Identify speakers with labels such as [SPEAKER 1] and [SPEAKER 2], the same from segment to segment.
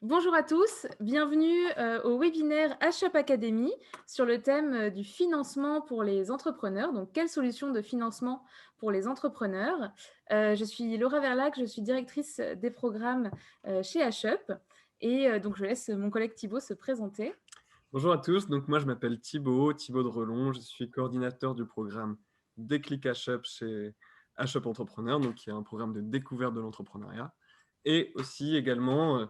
[SPEAKER 1] Bonjour à tous, bienvenue au webinaire HUP Academy sur le thème du financement pour les entrepreneurs. Donc, quelles solutions de financement pour les entrepreneurs? Je suis Laura Verlac, je suis directrice des programmes chez HUP et donc je laisse mon collègue Thibaut se présenter.
[SPEAKER 2] Bonjour à tous, donc moi je m'appelle Thibaut de Relon, je suis coordinateur du programme Déclic HUP chez HUP Entrepreneur, donc qui est un programme de découverte de l'entrepreneuriat, et aussi également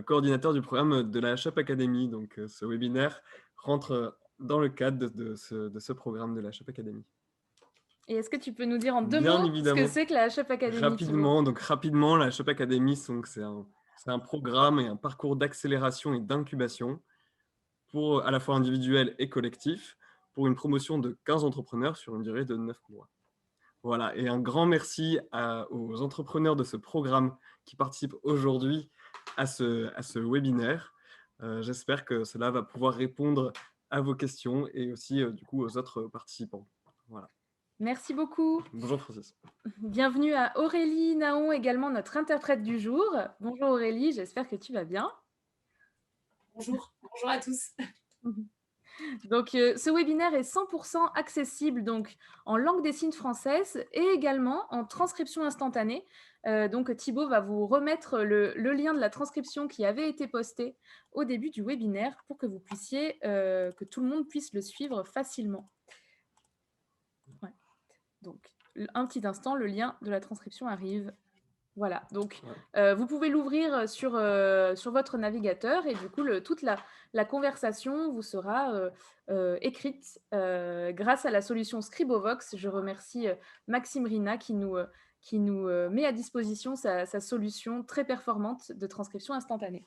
[SPEAKER 2] coordinateur du programme de la HUP Academy. Donc ce webinaire rentre dans le cadre de ce programme de la HUP Academy.
[SPEAKER 1] Et est-ce que tu peux nous dire en deux
[SPEAKER 2] Bien
[SPEAKER 1] mots ce que
[SPEAKER 2] évidemment,
[SPEAKER 1] c'est que la HUP Academy, Thibaut?
[SPEAKER 2] rapidement, la HUP Academy, c'est un programme et un parcours d'accélération et d'incubation pour à la fois individuel et collectif, pour une promotion de 15 entrepreneurs sur une durée de 9 mois. Voilà, et un grand merci aux entrepreneurs de ce programme qui participent aujourd'hui à ce webinaire. J'espère que cela va pouvoir répondre à vos questions et aussi du coup aux autres participants. Voilà.
[SPEAKER 1] Merci beaucoup.
[SPEAKER 2] Bonjour Francis.
[SPEAKER 1] Bienvenue à Aurélie Naon, également notre interprète du jour. Bonjour Aurélie, j'espère que tu vas bien.
[SPEAKER 3] Bonjour à tous.
[SPEAKER 1] Donc, ce webinaire est 100% accessible donc, en langue des signes française et également en transcription instantanée. Donc, Thibaut va vous remettre le lien de la transcription qui avait été posté au début du webinaire pour que vous puissiez, que tout le monde puisse le suivre facilement. Ouais. Donc, un petit instant, le lien de la transcription arrive. Voilà, donc vous pouvez l'ouvrir sur votre navigateur et du coup, toute la conversation vous sera écrite grâce à la solution Scribovox. Je remercie Maxime Rina qui nous met à disposition sa solution très performante de transcription instantanée.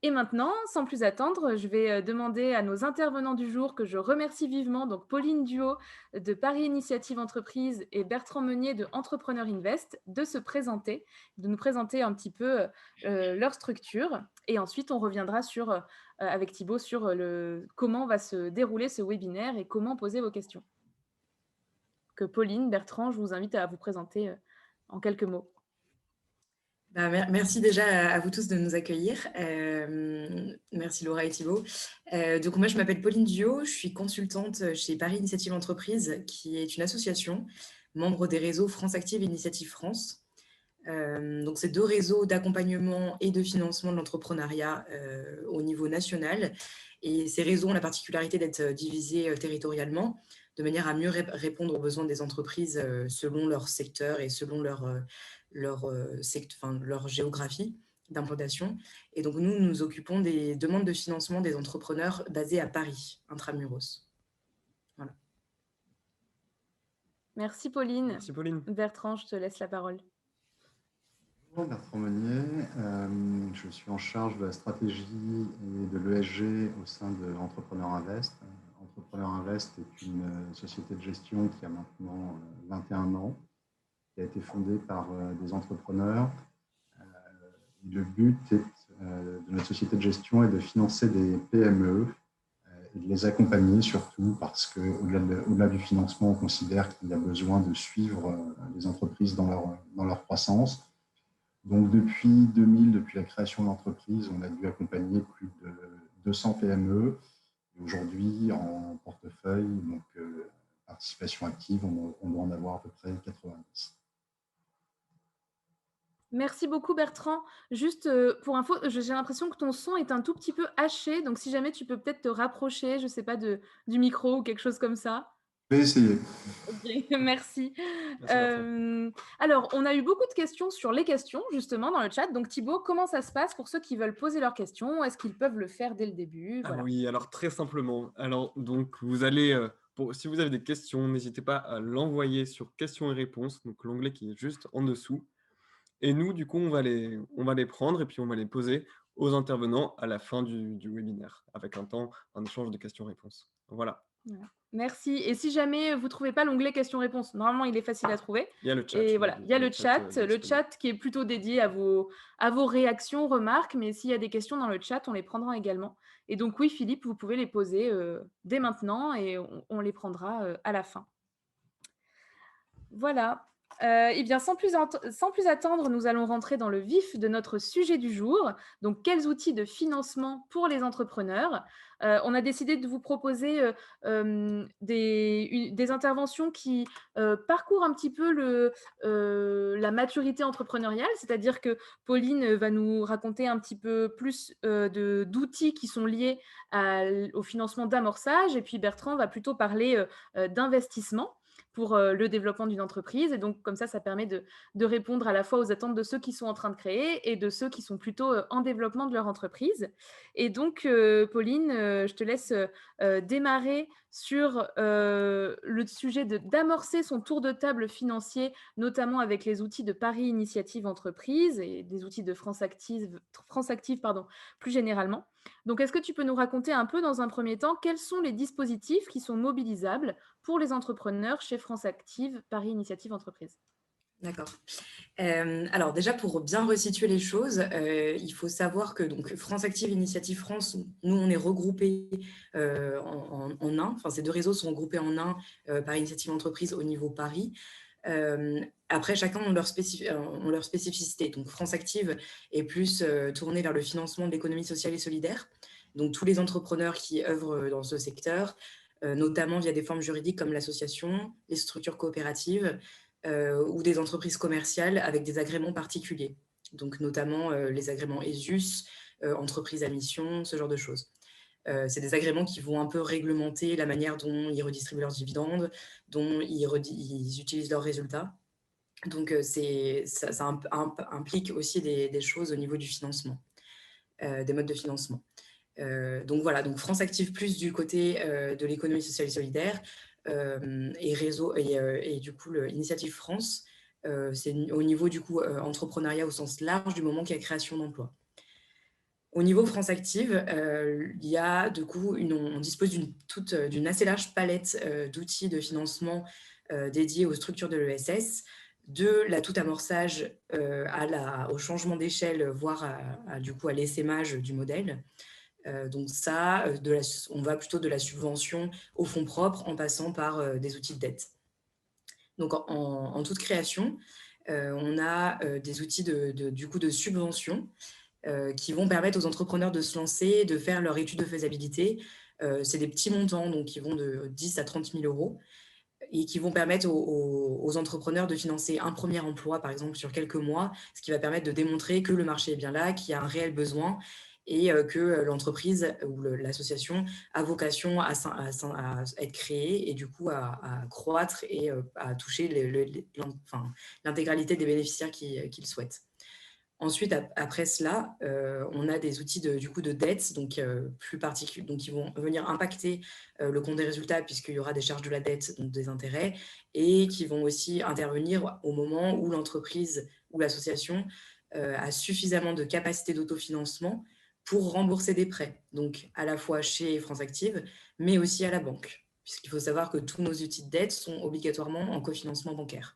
[SPEAKER 1] Et maintenant, sans plus attendre, je vais demander à nos intervenants du jour que je remercie vivement, donc Pauline Duhaut de Paris Initiative Entreprise et Bertrand Meunier de Entrepreneur Invest, de se présenter, de nous présenter un petit peu leur structure. Et ensuite, on reviendra avec Thibaut sur comment va se dérouler ce webinaire et comment poser vos questions. Que Pauline, Bertrand, je vous invite à vous présenter en quelques mots.
[SPEAKER 3] Merci déjà à vous tous de nous accueillir. Merci Laura et Thibaut. Donc moi, je m'appelle Pauline Duhaut, je suis consultante chez Paris Initiative Entreprise, qui est une association membre des réseaux France Active et Initiative France. Donc c'est deux réseaux d'accompagnement et de financement de l'entrepreneuriat au niveau national. Et ces réseaux ont la particularité d'être divisés territorialement, de manière à mieux répondre aux besoins des entreprises selon leur secteur et selon leur géographie d'implantation. Et donc, nous nous occupons des demandes de financement des entrepreneurs basés à Paris, intramuros. Voilà.
[SPEAKER 1] Merci Pauline.
[SPEAKER 2] Merci Pauline.
[SPEAKER 1] Bertrand, je te laisse la parole.
[SPEAKER 4] Bonjour, Bertrand Meunier, je suis en charge de la stratégie et de l'ESG au sein de Entrepreneur Invest. Entrepreneur Invest est une société de gestion qui a maintenant 21 ans, qui a été fondée par des entrepreneurs. Le but de notre société de gestion est de financer des PME et de les accompagner surtout parce qu'au-delà du financement, on considère qu'il y a besoin de suivre les entreprises dans leur croissance. Donc, depuis 2000, depuis la création de l'entreprise, on a dû accompagner plus de 200 PME. Aujourd'hui, en portefeuille, donc participation active, on doit en avoir à peu près 90.
[SPEAKER 1] Merci beaucoup Bertrand. Juste pour info, j'ai l'impression que ton son est un tout petit peu haché, donc si jamais tu peux peut-être te rapprocher, je ne sais pas, du micro ou quelque chose comme ça.
[SPEAKER 4] Je vais essayer.
[SPEAKER 1] Okay, merci.
[SPEAKER 2] Merci
[SPEAKER 1] alors, on a eu beaucoup de questions sur les questions, justement, dans le chat. Donc, Thibaut, comment ça se passe pour ceux qui veulent poser leurs questions? Est-ce qu'ils peuvent le faire dès le début?
[SPEAKER 2] Ah
[SPEAKER 1] Voilà.
[SPEAKER 2] oui, alors très simplement. Alors, donc, vous allez, si vous avez des questions, n'hésitez pas à l'envoyer sur questions et réponses, donc l'onglet qui est juste en dessous. Et nous, du coup, on va les prendre et puis on va les poser aux intervenants à la fin du webinaire, avec un échange de questions-réponses. Voilà.
[SPEAKER 1] Merci. Et si jamais vous ne trouvez pas l'onglet questions-réponses, normalement, il est facile à trouver.
[SPEAKER 2] Il y a le chat.
[SPEAKER 1] Et voilà, il y a le chat
[SPEAKER 2] disponible.
[SPEAKER 1] qui est plutôt dédié à vos réactions, remarques, mais s'il y a des questions dans le chat, on les prendra également. Et donc oui, Philippe, vous pouvez les poser dès maintenant et on les prendra à la fin. Voilà. Eh bien, sans plus attendre, nous allons rentrer dans le vif de notre sujet du jour. Donc, quels outils de financement pour les entrepreneurs? On a décidé de vous proposer des interventions qui parcourent un petit peu la maturité entrepreneuriale, c'est-à-dire que Pauline va nous raconter un petit peu plus d'outils qui sont liés au financement d'amorçage, et puis Bertrand va plutôt parler d'investissement pour le développement d'une entreprise. Et donc, comme ça permet de répondre à la fois aux attentes de ceux qui sont en train de créer et de ceux qui sont plutôt en développement de leur entreprise. Et donc, Pauline, je te laisse démarrer sur le sujet d'amorcer son tour de table financier, notamment avec les outils de Paris Initiative Entreprise et des outils de France Active pardon, plus généralement. Donc, est-ce que tu peux nous raconter un peu dans un premier temps quels sont les dispositifs qui sont mobilisables pour les entrepreneurs chez France Active, Paris Initiative Entreprise?
[SPEAKER 3] D'accord. Alors déjà, pour bien resituer les choses, il faut savoir que donc, France Active Initiative France, nous, on est regroupés en un. Enfin, ces deux réseaux sont regroupés en un, Paris Initiative Entreprise au niveau Paris. Après, chacun ont leur spécificité. Donc, France Active est plus tournée vers le financement de l'économie sociale et solidaire. Donc, tous les entrepreneurs qui œuvrent dans ce secteur, notamment via des formes juridiques comme l'association, les structures coopératives ou des entreprises commerciales avec des agréments particuliers. Donc, notamment les agréments ESUS, entreprises à mission, ce genre de choses. C'est des agréments qui vont un peu réglementer la manière dont ils redistribuent leurs dividendes, dont ils utilisent leurs résultats. Donc, ça implique aussi des choses au niveau du financement, des modes de financement. Donc voilà, donc France Active plus du côté de l'économie sociale et solidaire et du coup l'Initiative France, c'est au niveau du coup entrepreneuriat au sens large du moment qu'il y a création d'emplois. Au niveau France Active, il y a du coup on dispose d'une assez large palette d'outils de financement dédiés aux structures de l'ESS, de la tout amorçage au changement d'échelle, voire du coup à l'essaimage du modèle. Donc ça, on va plutôt de la subvention au fonds propres en passant par des outils de dette. Donc en toute création, on a des outils du coup de subvention qui vont permettre aux entrepreneurs de se lancer, de faire leur étude de faisabilité. C'est des petits montants, donc qui vont de 10 à 30 000 euros et qui vont permettre aux entrepreneurs de financer un premier emploi, par exemple, sur quelques mois, ce qui va permettre de démontrer que le marché est bien là, qu'il y a un réel besoin et que l'entreprise ou l'association a vocation à être créée et du coup à croître et à toucher l'intégralité des bénéficiaires qu'ils souhaitent. Ensuite, après cela, on a des outils du coup de dette, donc plus particuliers, donc qui vont venir impacter le compte des résultats puisqu'il y aura des charges de la dette, donc des intérêts, et qui vont aussi intervenir au moment où l'entreprise ou l'association a suffisamment de capacité d'autofinancement pour rembourser des prêts, donc à la fois chez France Active, mais aussi à la banque, puisqu'il faut savoir que tous nos outils de dette sont obligatoirement en cofinancement bancaire.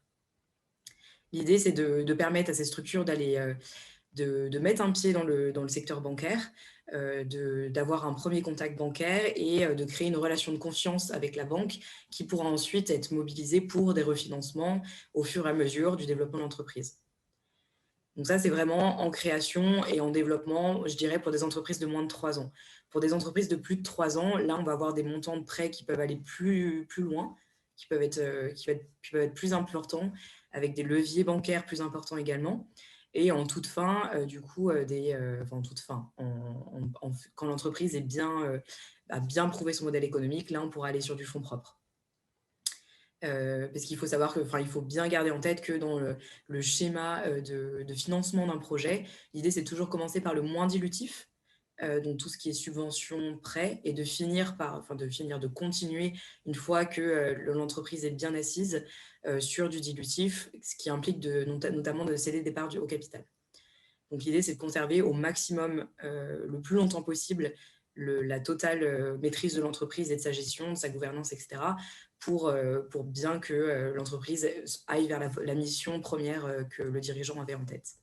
[SPEAKER 3] L'idée, c'est de permettre à ces structures de mettre un pied dans le secteur bancaire, d'avoir un premier contact bancaire et de créer une relation de confiance avec la banque qui pourra ensuite être mobilisée pour des refinancements au fur et à mesure du développement de l'entreprise. Donc ça, c'est vraiment en création et en développement, je dirais, pour des entreprises de moins de 3 ans. Pour des entreprises de plus de 3 ans, là, on va avoir des montants de prêts qui peuvent aller plus loin, qui peuvent être plus importants, avec des leviers bancaires plus importants également. Et en toute fin, du coup, quand l'entreprise a bien prouvé son modèle économique, là, on pourra aller sur du fonds propre. Parce qu'il faut savoir il faut bien garder en tête que dans le schéma de financement d'un projet, l'idée, c'est de toujours commencer par le moins dilutif, donc tout ce qui est subvention, prêt, et de continuer une fois que l'entreprise est bien assise sur du dilutif, ce qui implique notamment de céder des parts au capital. Donc l'idée, c'est de conserver au maximum, le plus longtemps possible, la totale maîtrise de l'entreprise et de sa gestion, de sa gouvernance, etc., pour bien que l'entreprise aille vers la mission première que le dirigeant avait en tête.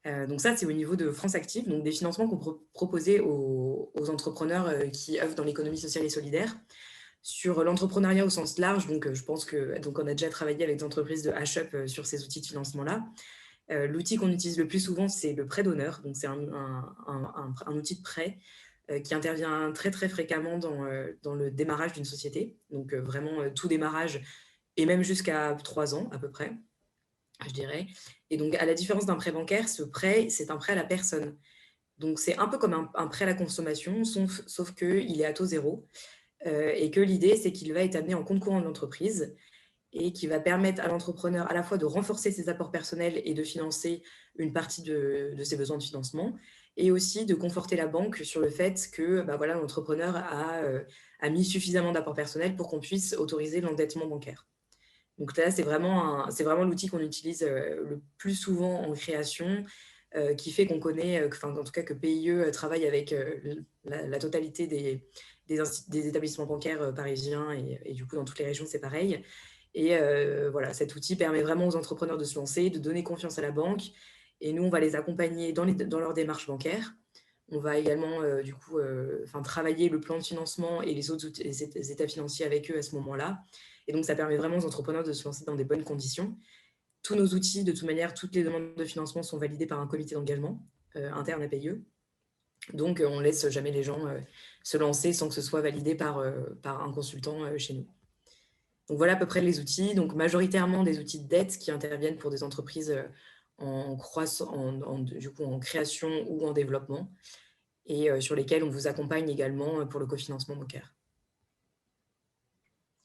[SPEAKER 3] Donc ça, c'est au niveau de France Active, donc des financements qu'on proposait aux entrepreneurs qui œuvrent dans l'économie sociale et solidaire. Sur l'entrepreneuriat au sens large, donc je pense qu'on a déjà travaillé avec des entreprises de H-Up sur ces outils de financement-là. L'outil qu'on utilise le plus souvent, c'est le prêt d'honneur. Donc, c'est un outil de prêt qui intervient très, très fréquemment dans le démarrage d'une société. Donc, vraiment tout démarrage, et même jusqu'à 3 ans à peu près, je dirais. Et donc, à la différence d'un prêt bancaire, ce prêt, c'est un prêt à la personne. Donc, c'est un peu comme un prêt à la consommation, sauf qu'il est à taux zéro. Et que l'idée, c'est qu'il va être amené en compte courant de l'entreprise et qui va permettre à l'entrepreneur à la fois de renforcer ses apports personnels et de financer une partie de ses besoins de financement, et aussi de conforter la banque sur le fait que voilà, l'entrepreneur a mis suffisamment d'apports personnels pour qu'on puisse autoriser l'endettement bancaire. Donc là, c'est vraiment l'outil qu'on utilise le plus souvent en création, qui fait qu'on connaît, en tout cas que PIE travaille avec la totalité des établissements bancaires parisiens, et du coup dans toutes les régions c'est pareil. Et voilà, cet outil permet vraiment aux entrepreneurs de se lancer, de donner confiance à la banque, et nous on va les accompagner dans leur démarche bancaire. On va également travailler le plan de financement et les états financiers avec eux à ce moment-là. Et donc ça permet vraiment aux entrepreneurs de se lancer dans des bonnes conditions. Tous nos outils, de toute manière, toutes les demandes de financement sont validées par un comité d'engagement interne à PIE. Donc, on ne laisse jamais les gens se lancer sans que ce soit validé par un consultant chez nous. Donc, voilà à peu près les outils. Donc, majoritairement des outils de dette qui interviennent pour des entreprises en création ou en développement, et sur lesquels on vous accompagne également pour le cofinancement bancaire.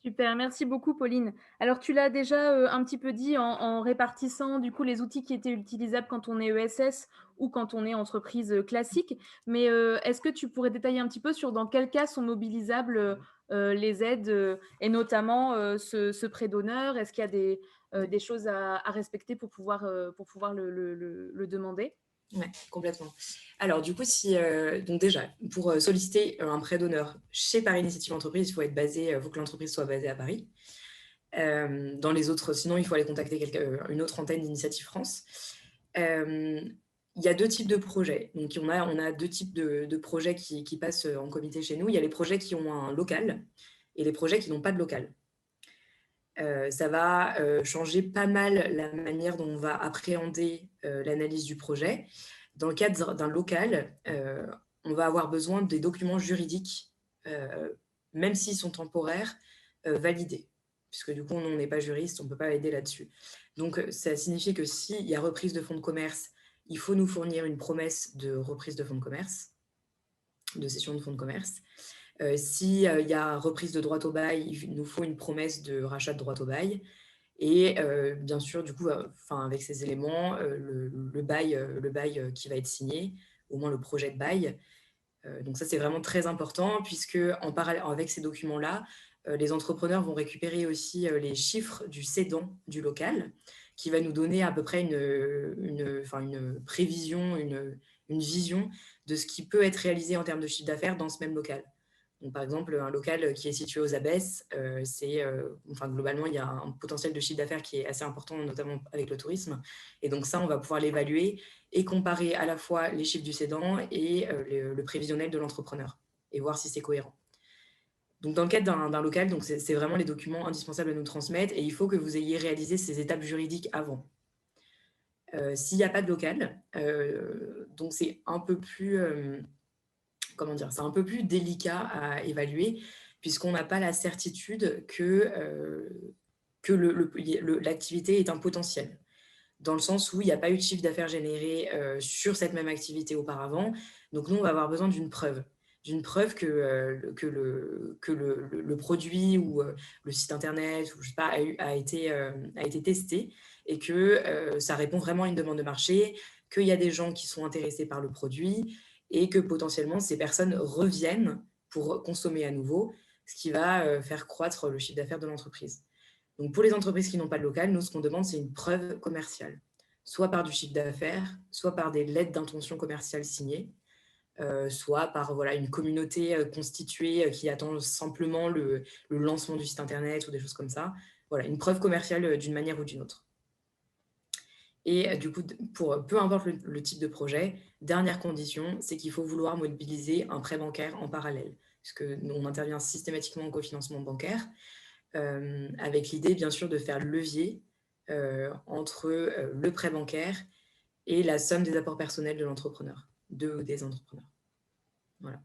[SPEAKER 1] Super, merci beaucoup Pauline. Alors tu l'as déjà un petit peu dit en répartissant du coup les outils qui étaient utilisables quand on est ESS ou quand on est entreprise classique, mais est-ce que tu pourrais détailler un petit peu sur dans quel cas sont mobilisables les aides et notamment ce prêt d'honneur? Est-ce qu'il y a des choses à respecter pour pouvoir le demander?
[SPEAKER 3] Oui, complètement. Alors, du coup, donc déjà, pour solliciter un prêt d'honneur chez Paris Initiative Entreprise, il faut que l'entreprise soit basée à Paris. Dans les autres, sinon, il faut aller contacter une autre antenne d'Initiative France. Il y a deux types de projets. Donc, on a deux types de projets qui passent en comité chez nous. Il y a les projets qui ont un local et les projets qui n'ont pas de local. Ça va changer pas mal la manière dont on va appréhender l'analyse du projet. Dans le cadre d'un local, on va avoir besoin des documents juridiques, même s'ils sont temporaires, validés. Puisque du coup, on n'est pas juriste, on ne peut pas aider là-dessus. Donc, ça signifie que s'il y a reprise de fonds de commerce, il faut nous fournir une promesse de reprise de fonds de commerce, de cession de fonds de commerce. S'il y a reprise de droit au bail, il nous faut une promesse de rachat de droit au bail. Et bien sûr, du coup, avec ces éléments, le bail qui va être signé, au moins le projet de bail. Donc ça, c'est vraiment très important, puisque en parallèle avec ces documents-là, les entrepreneurs vont récupérer aussi les chiffres du cédant du local, qui va nous donner à peu près une prévision, une vision de ce qui peut être réalisé en termes de chiffre d'affaires dans ce même local. Donc, par exemple, un local qui est situé aux Abbesses, globalement, il y a un potentiel de chiffre d'affaires qui est assez important, notamment avec le tourisme. Et donc ça, on va pouvoir l'évaluer et comparer à la fois les chiffres du cédant et le prévisionnel de l'entrepreneur, et voir si c'est cohérent. Donc, dans le cadre d'un local, donc c'est vraiment les documents indispensables à nous transmettre, et il faut que vous ayez réalisé ces étapes juridiques avant. S'il n'y a pas de local, donc c'est un peu plus... c'est un peu plus délicat à évaluer, puisqu'on n'a pas la certitude que l'activité est un potentiel, dans le sens où il n'y a pas eu de chiffre d'affaires généré sur cette même activité auparavant. Donc nous, on va avoir besoin d'une preuve que le produit ou le site internet, ou je sais pas, a été testé, et que ça répond vraiment à une demande de marché, qu'il y a des gens qui sont intéressés par le produit, et que potentiellement ces personnes reviennent pour consommer à nouveau, ce qui va faire croître le chiffre d'affaires de l'entreprise. Donc pour les entreprises qui n'ont pas de local, nous, ce qu'on demande, c'est une preuve commerciale, soit par du chiffre d'affaires, soit par des lettres d'intention commerciale signées, soit par une communauté constituée qui attend simplement le lancement du site internet ou des choses comme ça. Voilà, une preuve commerciale d'une manière ou d'une autre. Et du coup, pour peu importe le type de projet, dernière condition, c'est qu'il faut vouloir mobiliser un prêt bancaire en parallèle. puisque on intervient systématiquement en cofinancement bancaire, avec l'idée, bien sûr, de faire levier entre le prêt bancaire et la somme des apports personnels de l'entrepreneur, ou des entrepreneurs. Voilà.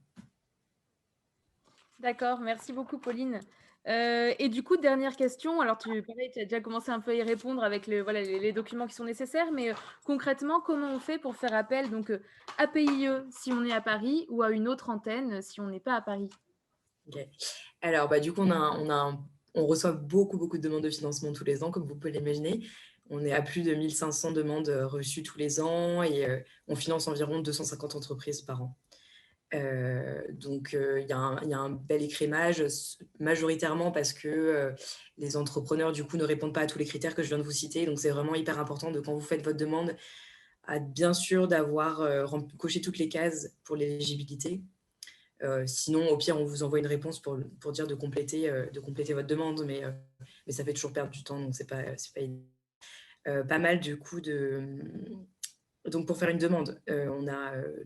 [SPEAKER 1] D'accord, merci beaucoup Pauline. Et du coup, dernière question. Alors, tu as déjà commencé un peu à y répondre avec les documents qui sont nécessaires, mais concrètement, comment on fait pour faire appel donc, à PIE si on est à Paris ou à une autre antenne si on n'est pas à Paris?
[SPEAKER 3] Okay. Alors, du coup, on reçoit beaucoup de demandes de financement tous les ans, comme vous pouvez l'imaginer. On est à plus de 1500 demandes reçues tous les ans et on finance environ 250 entreprises par an. Donc, il y a un bel écrémage, majoritairement parce que les entrepreneurs, du coup, ne répondent pas à tous les critères que je viens de vous citer. Donc, c'est vraiment hyper important quand vous faites votre demande, à bien sûr d'avoir coché toutes les cases pour l'éligibilité. Sinon, au pire, on vous envoie une réponse pour dire de compléter votre demande, mais ça fait toujours perdre du temps, donc c'est pas évident. Pas mal, du coup, donc, pour faire une demande,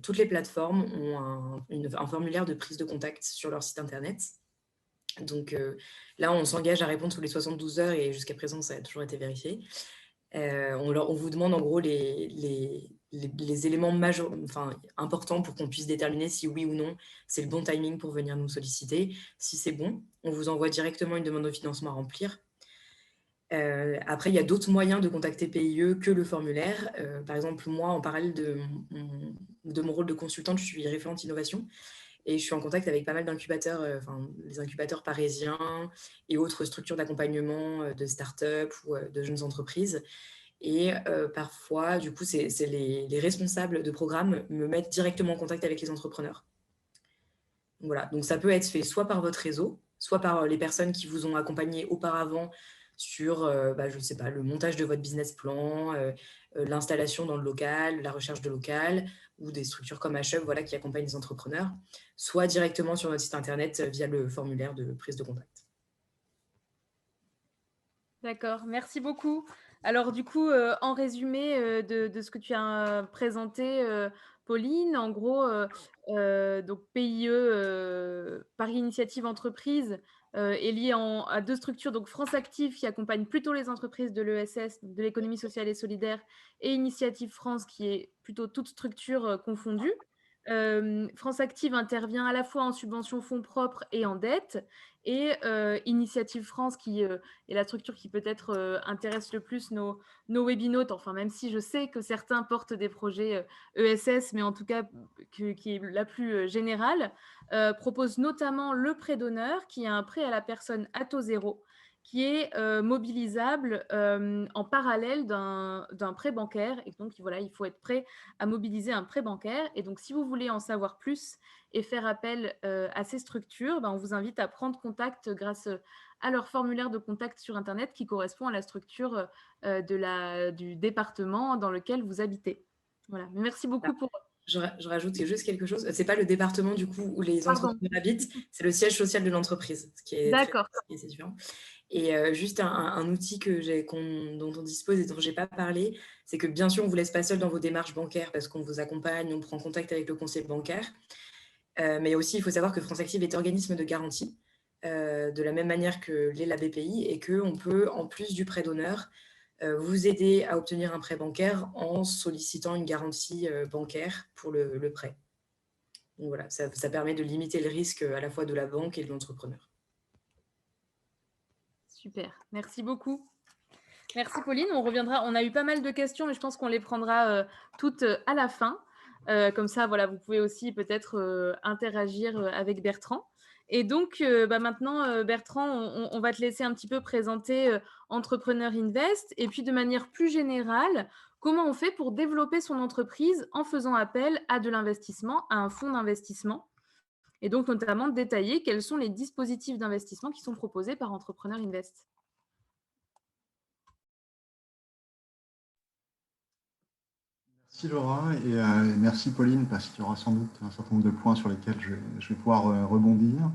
[SPEAKER 3] toutes les plateformes ont un formulaire de prise de contact sur leur site internet. Donc là, on s'engage à répondre tous les 72 heures et jusqu'à présent, ça a toujours été vérifié. On vous demande en gros les éléments importants pour qu'on puisse déterminer si oui ou non c'est le bon timing pour venir nous solliciter. Si c'est bon, on vous envoie directement une demande de financement à remplir. Après, il y a d'autres moyens de contacter PIE que le formulaire. Par exemple, moi, en parallèle de mon rôle de consultante, je suis référente innovation et je suis en contact avec pas mal d'incubateurs, les incubateurs parisiens et autres structures d'accompagnement de start-up ou de jeunes entreprises. Et parfois, du coup, c'est les responsables de programme me mettent directement en contact avec les entrepreneurs. Voilà, donc ça peut être fait soit par votre réseau, soit par les personnes qui vous ont accompagné auparavant sur, je ne sais pas, le montage de votre business plan, l'installation dans le local, la recherche de local, ou des structures comme HUB, voilà, qui accompagnent les entrepreneurs, soit directement sur notre site internet via le formulaire de prise de contact.
[SPEAKER 1] D'accord, merci beaucoup. Alors du coup, en résumé de ce que tu as présenté, Pauline, en gros, donc PIE, Paris Initiative Entreprise, est lié à 2 structures, donc France Active qui accompagne plutôt les entreprises de l'ESS, de l'économie sociale et solidaire, et Initiative France qui est plutôt toute structure confondue. France Active intervient à la fois en subvention fonds propres et en dette, et Initiative France qui est la structure qui peut-être intéresse le plus nos webinautes, enfin même si je sais que certains portent des projets ESS, mais en tout cas qui est la plus générale, propose notamment le prêt d'honneur, qui est un prêt à la personne à taux zéro, qui est mobilisable en parallèle d'un prêt bancaire. Et donc, voilà, il faut être prêt à mobiliser un prêt bancaire. Et donc, si vous voulez en savoir plus et faire appel à ces structures, on vous invite à prendre contact grâce à leur formulaire de contact sur Internet qui correspond à la structure du département dans lequel vous habitez. Voilà. Merci beaucoup pour...
[SPEAKER 3] Je rajoute juste quelque chose. Ce n'est pas le département du coup où les entrepreneurs habitent, c'est le siège social de l'entreprise, ce qui est très différent. Et juste un outil dont on dispose et dont je n'ai pas parlé, c'est que bien sûr, on ne vous laisse pas seul dans vos démarches bancaires parce qu'on vous accompagne, on prend contact avec le conseiller bancaire. Mais aussi, il faut savoir que France Active est organisme de garantie, de la même manière que l'est la BPI, et qu'on peut, en plus du prêt d'honneur, vous aider à obtenir un prêt bancaire en sollicitant une garantie bancaire pour le prêt. Donc voilà, ça permet de limiter le risque à la fois de la banque et de l'entrepreneur.
[SPEAKER 1] Super, merci beaucoup. Merci Pauline, on reviendra. On a eu pas mal de questions, mais je pense qu'on les prendra toutes à la fin. Comme ça, voilà, vous pouvez aussi peut-être interagir avec Bertrand. Et donc, maintenant, Bertrand, on va te laisser un petit peu présenter Entrepreneur Invest. Et puis, de manière plus générale, comment on fait pour développer son entreprise en faisant appel à de l'investissement, à un fonds d'investissement. Et donc, notamment, détailler quels sont les dispositifs d'investissement qui sont proposés par Entrepreneur Invest.
[SPEAKER 4] Merci Laura et merci Pauline, parce qu'il y aura sans doute un certain nombre de points sur lesquels je vais pouvoir rebondir.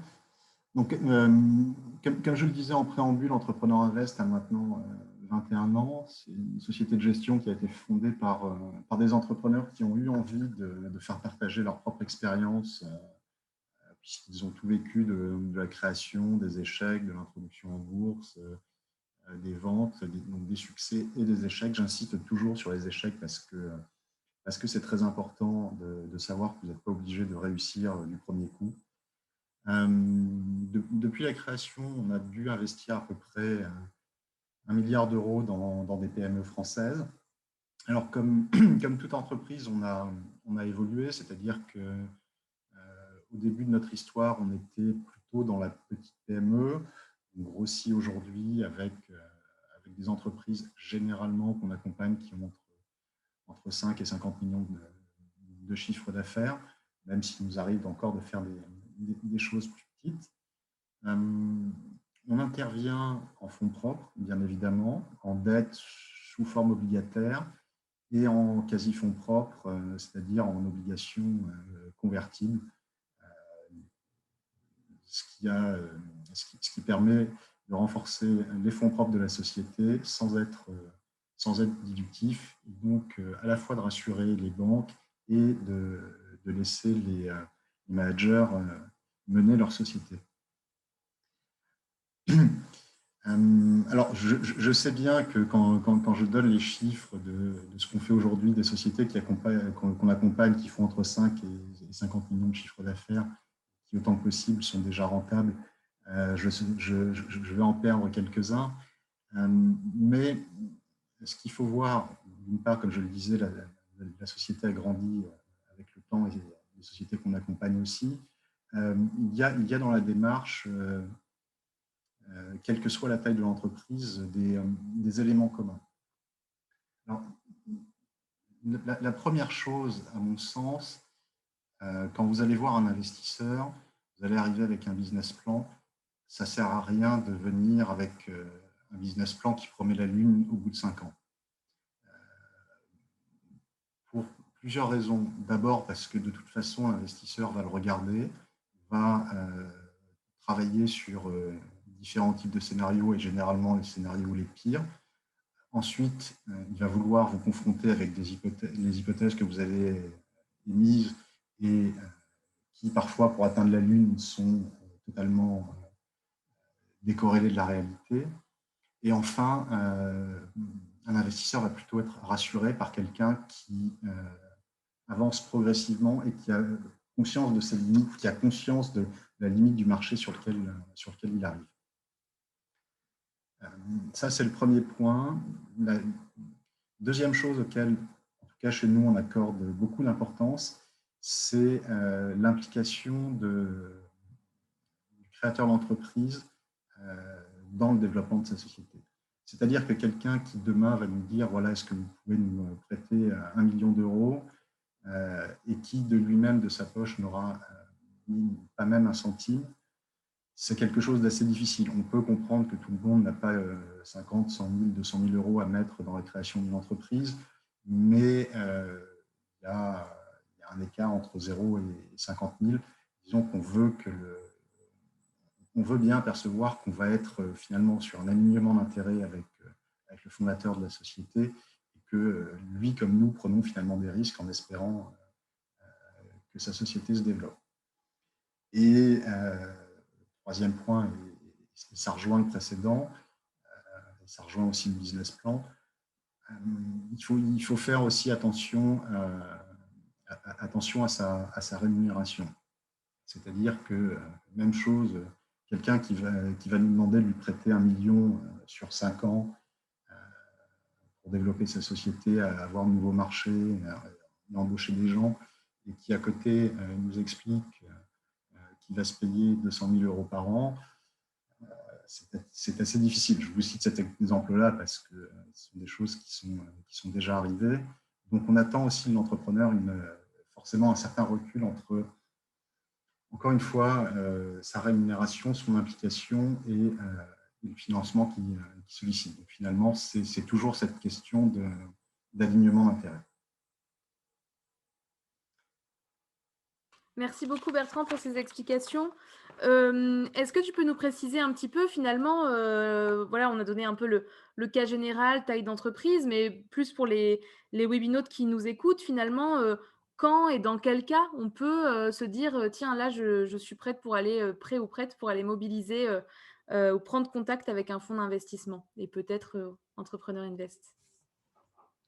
[SPEAKER 4] Donc, comme je le disais en préambule, Entrepreneur Invest a maintenant 21 ans. C'est une société de gestion qui a été fondée par des entrepreneurs qui ont eu envie de faire partager leur propre expérience puisqu'ils ont tout vécu de la création, des échecs, de l'introduction en bourse, des ventes, donc des succès et des échecs. J'insiste toujours sur les échecs parce que c'est très important de savoir que vous n'êtes pas obligé de réussir du premier coup. Depuis la création, on a dû investir à peu près 1 milliard d'euros dans des PME françaises. Alors, comme toute entreprise, on a évolué, c'est-à-dire que au début de notre histoire, on était plutôt dans la petite PME. On grossit aujourd'hui avec des entreprises généralement qu'on accompagne qui ont entre 5 et 50 millions de chiffre d'affaires, même s'il nous arrive encore de faire des choses plus petites. On intervient en fonds propres, bien évidemment, en dette sous forme obligataire et en quasi-fonds propres, c'est-à-dire en obligations convertibles, ce qui permet de renforcer les fonds propres de la société sans être dilutif, et donc à la fois de rassurer les banques et de laisser les managers mener leur société. Alors, je sais bien que quand je donne les chiffres de ce qu'on fait aujourd'hui, des sociétés qu'on accompagne, qui font entre 5 et 50 millions de chiffre d'affaires, qui autant que possible sont déjà rentables, je vais en perdre quelques-uns. Mais ce qu'il faut voir, d'une part, comme je le disais, la société a grandi avec le temps et les sociétés qu'on accompagne aussi. Il y a dans la démarche, quelle que soit la taille de l'entreprise, des éléments communs. Alors, la première chose, à mon sens, quand vous allez voir un investisseur, vous allez arriver avec un business plan. Ça ne sert à rien de venir avec un business plan qui promet la lune au bout de 5 ans. Pour plusieurs raisons. D'abord, parce que de toute façon, l'investisseur va le regarder, va travailler sur différents types de scénarios et généralement les scénarios les pires. Ensuite, il va vouloir vous confronter avec les hypothèses que vous avez émises et qui, parfois, pour atteindre la Lune, sont totalement décorrélées de la réalité. Et enfin, un investisseur va plutôt être rassuré par quelqu'un qui avance progressivement et qui a conscience de ses limites, qui a conscience de la limite du marché sur lequel il arrive. Ça, c'est le premier point. La deuxième chose auquel, en tout cas chez nous, on accorde beaucoup d'importance, c'est l'implication du créateur d'entreprise dans le développement de sa société. C'est-à-dire que quelqu'un qui demain va nous dire, voilà, est-ce que vous pouvez nous prêter 1 million d'euros et qui de lui-même, de sa poche, n'aura pas même un centime, c'est quelque chose d'assez difficile. On peut comprendre que tout le monde n'a pas 50, 100 000, 200 000 euros à mettre dans la création d'une entreprise, mais il y a un écart entre 0 et 50 000. Disons qu'on veut on veut bien percevoir qu'on va être finalement sur un alignement d'intérêts avec le fondateur de la société et que lui, comme nous, prenons finalement des risques en espérant que sa société se développe. Et troisième point, et ça rejoint le précédent, ça rejoint aussi le business plan, il faut faire aussi attention à sa rémunération. C'est-à-dire que, même chose, quelqu'un qui va nous demander de lui prêter 1 million sur 5 ans pour développer sa société, avoir de nouveaux marchés, embaucher des gens, et qui à côté nous explique qu'il va se payer 200 000 euros par an, c'est assez difficile. Je vous cite cet exemple-là parce que ce sont des choses qui sont déjà arrivées. Donc on attend aussi de l'entrepreneur forcément un certain recul entre, encore une fois, sa rémunération, son implication et le financement qui sollicite. Donc, finalement, c'est toujours cette question d'alignement d'intérêt.
[SPEAKER 1] Merci beaucoup Bertrand pour ces explications. Est-ce que tu peux nous préciser un petit peu finalement, voilà, on a donné un peu le cas général, taille d'entreprise, mais plus pour les webinautes qui nous écoutent finalement, quand et dans quel cas on peut se dire tiens, là, je suis prête pour aller, prêt ou prête pour aller mobiliser ou prendre contact avec un fonds d'investissement et peut-être Entrepreneur Invest.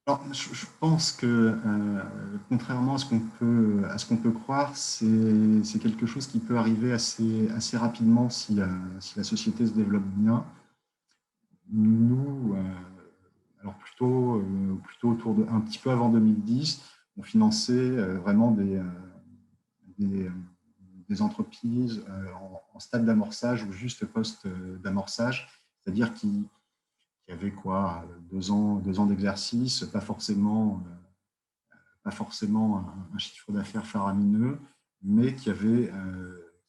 [SPEAKER 4] Alors, je pense que, contrairement à ce qu'on peut croire, c'est quelque chose qui peut arriver assez rapidement si la société se développe bien. Nous, alors plutôt autour de un petit peu avant 2010, on finançait vraiment des entreprises en stade d'amorçage ou juste post-d'amorçage, c'est-à-dire qui avaient quoi, 2 ans d'exercice, pas forcément un chiffre d'affaires faramineux, mais qui avait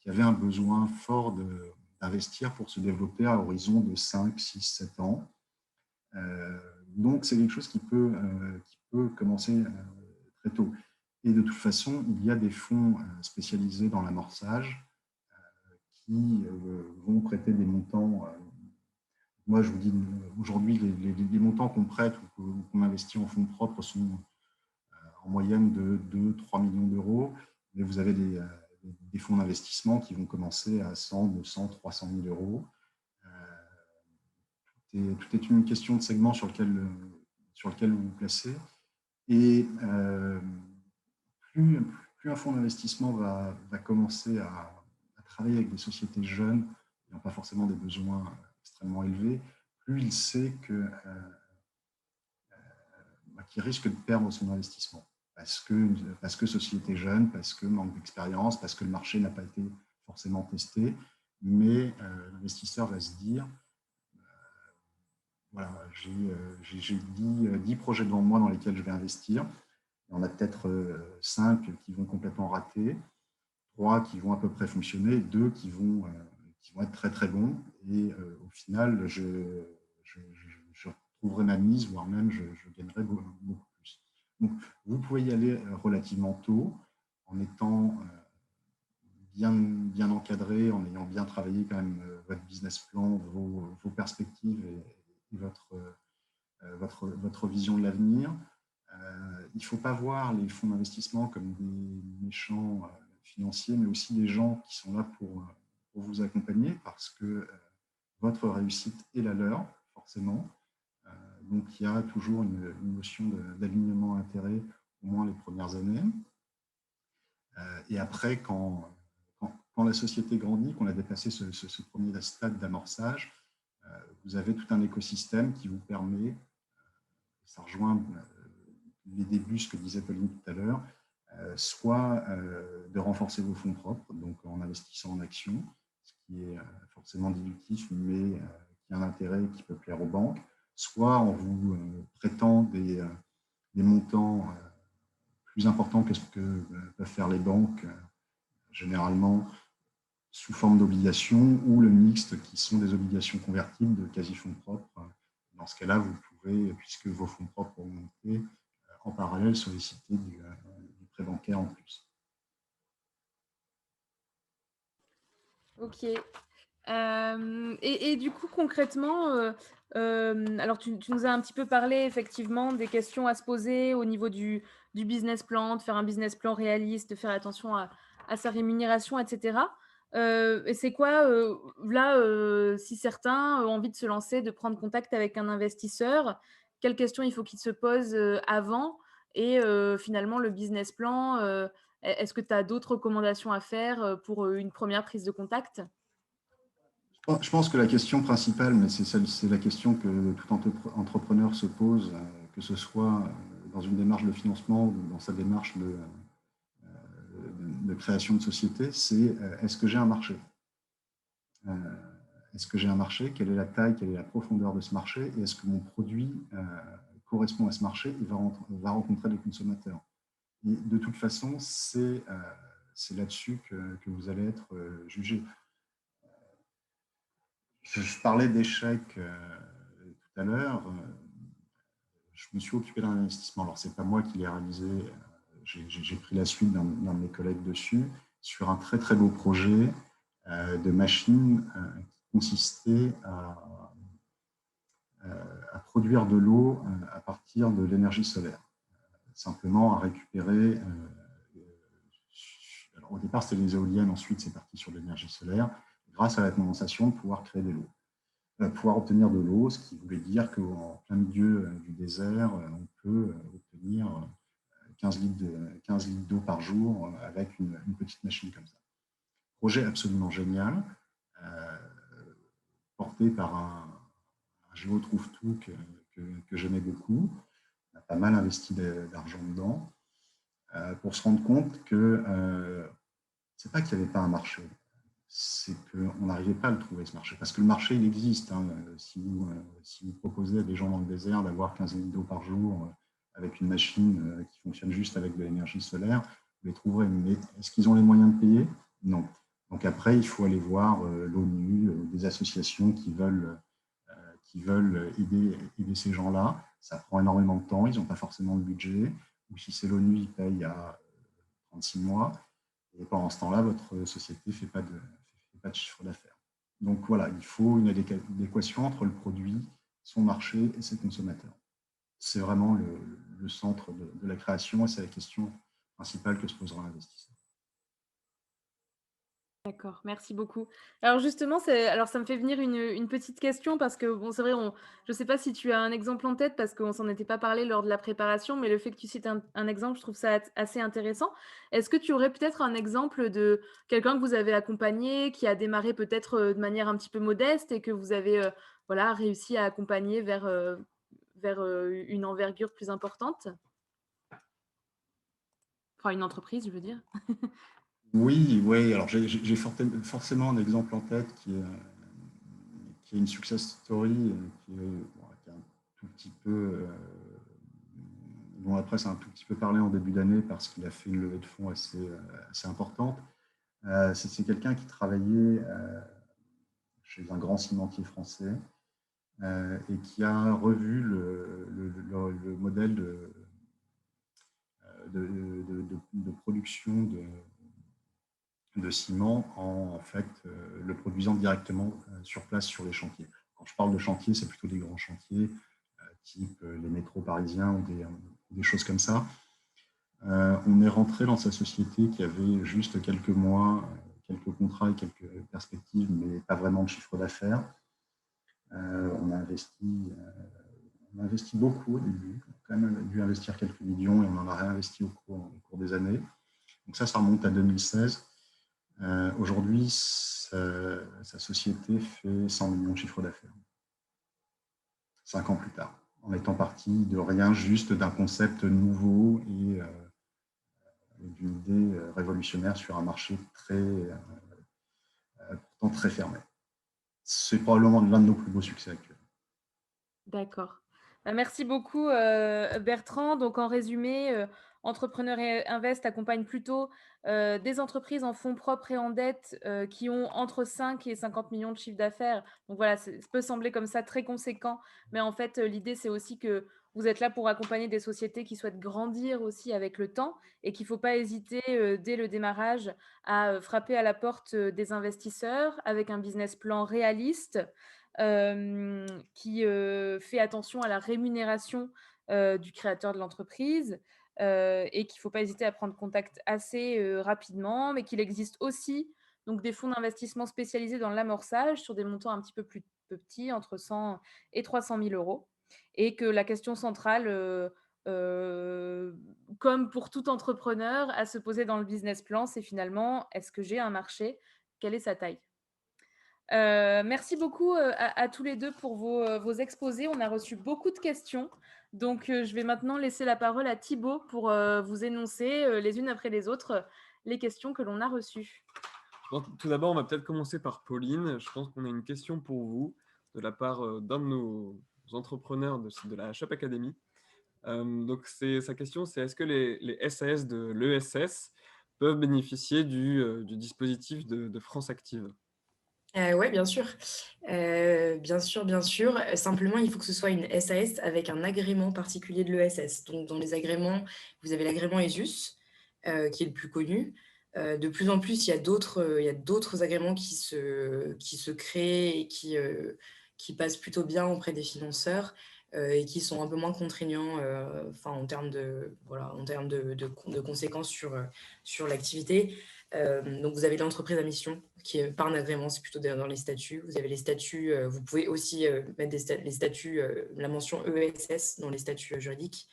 [SPEAKER 4] un besoin fort d'investir pour se développer à horizon de 5, 6, 7 ans. Donc, c'est quelque chose qui peut commencer très tôt. Et de toute façon, il y a des fonds spécialisés dans l'amorçage qui vont prêter des montants. Moi, je vous dis, aujourd'hui, les montants qu'on prête ou qu'on investit en fonds propres sont en moyenne de 2-3 millions d'euros. Mais vous avez des fonds d'investissement qui vont commencer à 100, 200, 300 000 euros. Tout est une question de segment sur lequel vous vous placez. Et plus un fonds d'investissement va commencer à travailler avec des sociétés jeunes, n'ayant pas forcément des besoins extrêmement élevés, plus il sait qu'il risque de perdre son investissement. Parce que société jeune, parce que manque d'expérience, parce que le marché n'a pas été forcément testé. Mais l'investisseur va se dire, voilà, j'ai 10 projets devant moi dans lesquels je vais investir. Il y en a peut-être 5 qui vont complètement rater, 3 qui vont à peu près fonctionner, 2 qui vont être très très bons. Et au final, je retrouverai ma mise, voire même je gagnerai beaucoup plus. Donc, vous pouvez y aller relativement tôt, en étant bien encadré, en ayant bien travaillé quand même votre business plan, vos perspectives et votre vision de l'avenir. Il ne faut pas voir les fonds d'investissement comme des méchants financiers, mais aussi des gens qui sont là pour vous accompagner, parce que votre réussite est la leur, forcément. Donc, il y a toujours une notion d'alignement intérêt, au moins les premières années. Et après, quand la société grandit, qu'on a dépassé ce premier stade d'amorçage, vous avez tout un écosystème qui vous permet, ça rejoint les débuts, ce que disait Pauline tout à l'heure, soit de renforcer vos fonds propres, donc en investissant en actions, ce qui est forcément déductif, mais qui a un intérêt qui peut plaire aux banques, soit en vous prêtant des montants plus importants que ce que peuvent faire les banques, généralement sous forme d'obligations, ou le mixte, qui sont des obligations convertibles de quasi-fonds propres. Dans ce cas-là, vous pouvez, puisque vos fonds propres ont monté, en parallèle solliciter du prêt bancaire en plus.
[SPEAKER 1] Ok. Et du coup, concrètement, alors tu nous as un petit peu parlé effectivement des questions à se poser au niveau du business plan, de faire un business plan réaliste, de faire attention à sa rémunération, etc. Et c'est quoi, là, si certains ont envie de se lancer, de prendre contact avec un investisseur, quelles questions il faut qu'ils se posent avant et finalement le business plan, est-ce que tu as d'autres recommandations à faire pour une première prise de contact?
[SPEAKER 4] Je pense que la question principale, mais c'est la question que tout entrepreneur se pose, que ce soit dans une démarche de financement ou dans sa démarche de création de société, c'est est-ce que j'ai un marché ? Est-ce que j'ai un marché ? Quelle est la taille, quelle est la profondeur de ce marché ? Et est-ce que mon produit correspond à ce marché et va rencontrer des consommateurs ? Et de toute façon, c'est là-dessus que vous allez être jugé. Je parlais d'échec tout à l'heure. Je me suis occupé d'un investissement. Alors, ce n'est pas moi qui l'ai réalisé. J'ai pris la suite d'un de mes collègues dessus, sur un très, très beau projet de machine qui consistait à produire de l'eau à partir de l'énergie solaire. Simplement à récupérer au départ, c'était les éoliennes, ensuite, c'est parti sur l'énergie solaire, grâce à la condensation, de pouvoir créer de l'eau. Pouvoir obtenir de l'eau, ce qui voulait dire qu'en plein milieu du désert, on peut obtenir 15 litres d'eau par jour avec une petite machine comme ça. Projet absolument génial, porté par un géo trouve-tout que j'aimais beaucoup. On a pas mal investi d'argent dedans pour se rendre compte que c'est pas qu'il n'y avait pas un marché, c'est qu'on n'arrivait pas à le trouver, ce marché. Parce que le marché, il existe. Hein. Si vous proposez à des gens dans le désert d'avoir 15 litres d'eau par jour avec une machine qui fonctionne juste avec de l'énergie solaire, vous les trouverez. Mais est-ce qu'ils ont les moyens de payer? Non. Donc après, il faut aller voir l'ONU, des associations qui veulent aider ces gens-là. Ça prend énormément de temps, ils n'ont pas forcément le budget. Ou si c'est l'ONU, ils payent à 36 mois. Et pendant ce temps-là, votre société ne fait pas de chiffre d'affaires. Donc voilà, il faut une adéquation entre le produit, son marché et ses consommateurs. C'est vraiment le centre de la création et c'est la question principale que se posera l'investisseur.
[SPEAKER 1] D'accord, merci beaucoup. Alors justement, ça me fait venir une petite question parce que bon, c'est vrai, je ne sais pas si tu as un exemple en tête parce qu'on s'en était pas parlé lors de la préparation, mais le fait que tu cites un exemple, je trouve ça assez intéressant. Est-ce que tu aurais peut-être un exemple de quelqu'un que vous avez accompagné, qui a démarré peut-être de manière un petit peu modeste et que vous avez voilà, réussi à accompagner vers une envergure plus importante? Enfin, une entreprise, je veux dire.
[SPEAKER 4] Oui, alors j'ai forcément un exemple en tête qui est une success story qui est un tout petit peu, dont la presse a un tout petit peu parlé en début d'année parce qu'il a fait une levée de fonds assez importante. C'est quelqu'un qui travaillait chez un grand cimentier français et qui a revu le modèle de production de ciment en fait le produisant directement sur place sur les chantiers. Quand je parle de chantier, c'est plutôt des grands chantiers type les métros parisiens ou des choses comme ça. On est rentré dans sa société qui avait juste quelques mois, quelques contrats et quelques perspectives, mais pas vraiment de chiffre d'affaires. On a investi beaucoup au début. On a quand même dû investir quelques millions et on en a réinvesti au cours des années. Donc ça remonte à 2016. Aujourd'hui, sa société fait 100 millions de chiffre d'affaires. 5 ans plus tard, en étant parti de rien, juste d'un concept nouveau et d'une idée révolutionnaire sur un marché pourtant très fermé. C'est probablement l'un de nos plus beaux succès actuels.
[SPEAKER 1] D'accord. Merci beaucoup, Bertrand. Donc en résumé, Entrepreneur et Invest accompagne plutôt, des entreprises en fonds propres et en dette, qui ont entre 5 et 50 millions de chiffre d'affaires. Donc voilà, ça peut sembler comme ça très conséquent, mais en fait, l'idée, c'est aussi que vous êtes là pour accompagner des sociétés qui souhaitent grandir aussi avec le temps et qu'il ne faut pas hésiter, dès le démarrage à, frapper à la porte, des investisseurs avec un business plan réaliste, qui fait attention à la rémunération du créateur de l'entreprise et qu'il ne faut pas hésiter à prendre contact assez rapidement, mais qu'il existe aussi donc des fonds d'investissement spécialisés dans l'amorçage sur des montants un petit peu plus petits, entre 100 et 300 000 euros, et que la question centrale, comme pour tout entrepreneur, à se poser dans le business plan, c'est finalement, est-ce que j'ai un marché? Quelle est sa taille? Merci beaucoup à tous les deux pour vos exposés. On a reçu beaucoup de questions. Donc, je vais maintenant laisser la parole à Thibaut pour vous énoncer les unes après les autres les questions que l'on a reçues.
[SPEAKER 2] Tout d'abord, on va peut-être commencer par Pauline. Je pense qu'on a une question pour vous de la part d'un de nos entrepreneurs de la Shop Academy. Donc, sa question, c'est est-ce que les SAS de l'ESS peuvent bénéficier du dispositif de France Active?
[SPEAKER 3] Oui, bien sûr. Bien sûr, bien sûr. Simplement, il faut que ce soit une SAS avec un agrément particulier de l'ESS. Donc, dans les agréments, vous avez l'agrément ESUS, qui est le plus connu. De plus en plus, il y a d'autres agréments qui se créent et qui passent plutôt bien auprès des financeurs. et qui sont un peu moins contraignants en termes de conséquences sur l'activité. Donc, vous avez l'entreprise à mission qui est par un agrément, c'est plutôt dans les statuts. Vous avez les statuts, vous pouvez aussi mettre les statuts, la mention ESS dans les statuts juridiques.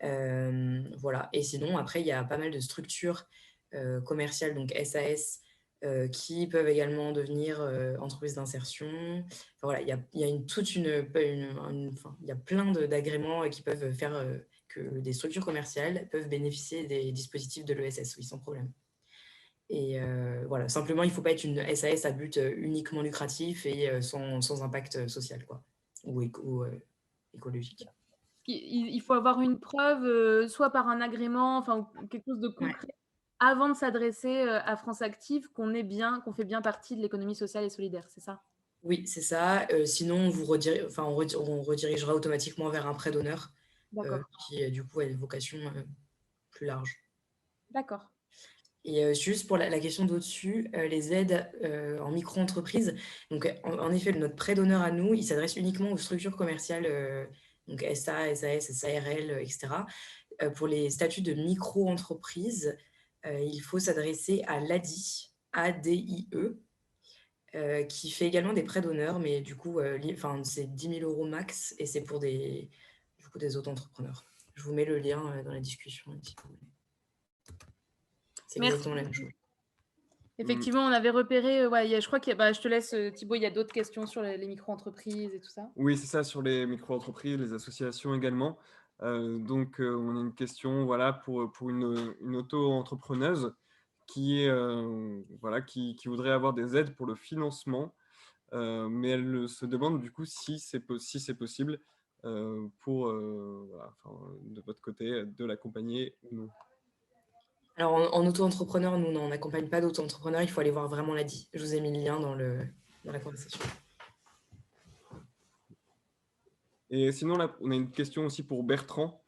[SPEAKER 3] Voilà. Et sinon, après, il y a pas mal de structures commerciales, donc SAS, qui peuvent également devenir entreprises d'insertion. Enfin, voilà, il y a plein d'agréments qui peuvent faire que des structures commerciales peuvent bénéficier des dispositifs de l'ESS, oui, sans problème. Et voilà, simplement, il ne faut pas être une SAS à but uniquement lucratif et sans impact social, quoi, ou écologique.
[SPEAKER 1] Il faut avoir une preuve, soit par un agrément, enfin, ou quelque chose de concret, avant de s'adresser à France Active, qu'on fait bien partie de l'économie sociale et solidaire, c'est ça?
[SPEAKER 3] Oui, c'est ça. Sinon, on redirigera automatiquement vers un prêt d'honneur qui, du coup, a une vocation plus large.
[SPEAKER 1] D'accord.
[SPEAKER 3] Et juste pour la question d'au-dessus, les aides en micro-entreprise, donc en effet, notre prêt d'honneur à nous, il s'adresse uniquement aux structures commerciales, donc SA, SAS, SARL, etc. Pour les statuts de micro-entreprise, il faut s'adresser à l'ADIE, ADIE, qui fait également des prêts d'honneur, mais du coup, c'est 10 000 € max, et c'est pour des auto-entrepreneurs. Je vous mets le lien dans la discussion, si vous voulez. C'est exactement la même chose.
[SPEAKER 1] Effectivement, on avait repéré, je crois je te laisse, Thibaut, il y a d'autres questions sur les micro-entreprises et tout ça.
[SPEAKER 2] Oui, c'est ça, sur les micro-entreprises, les associations également. Donc, on a une question voilà, pour une auto-entrepreneuse qui voudrait avoir des aides pour le financement, mais elle se demande du coup si c'est possible de votre côté de l'accompagner ou non.
[SPEAKER 3] Alors, en auto-entrepreneur, nous, on n'accompagne pas d'auto-entrepreneur. Il faut aller voir vraiment l'ADI. Je vous ai mis le lien dans la conversation.
[SPEAKER 2] Et sinon, là, on a une question aussi pour Bertrand,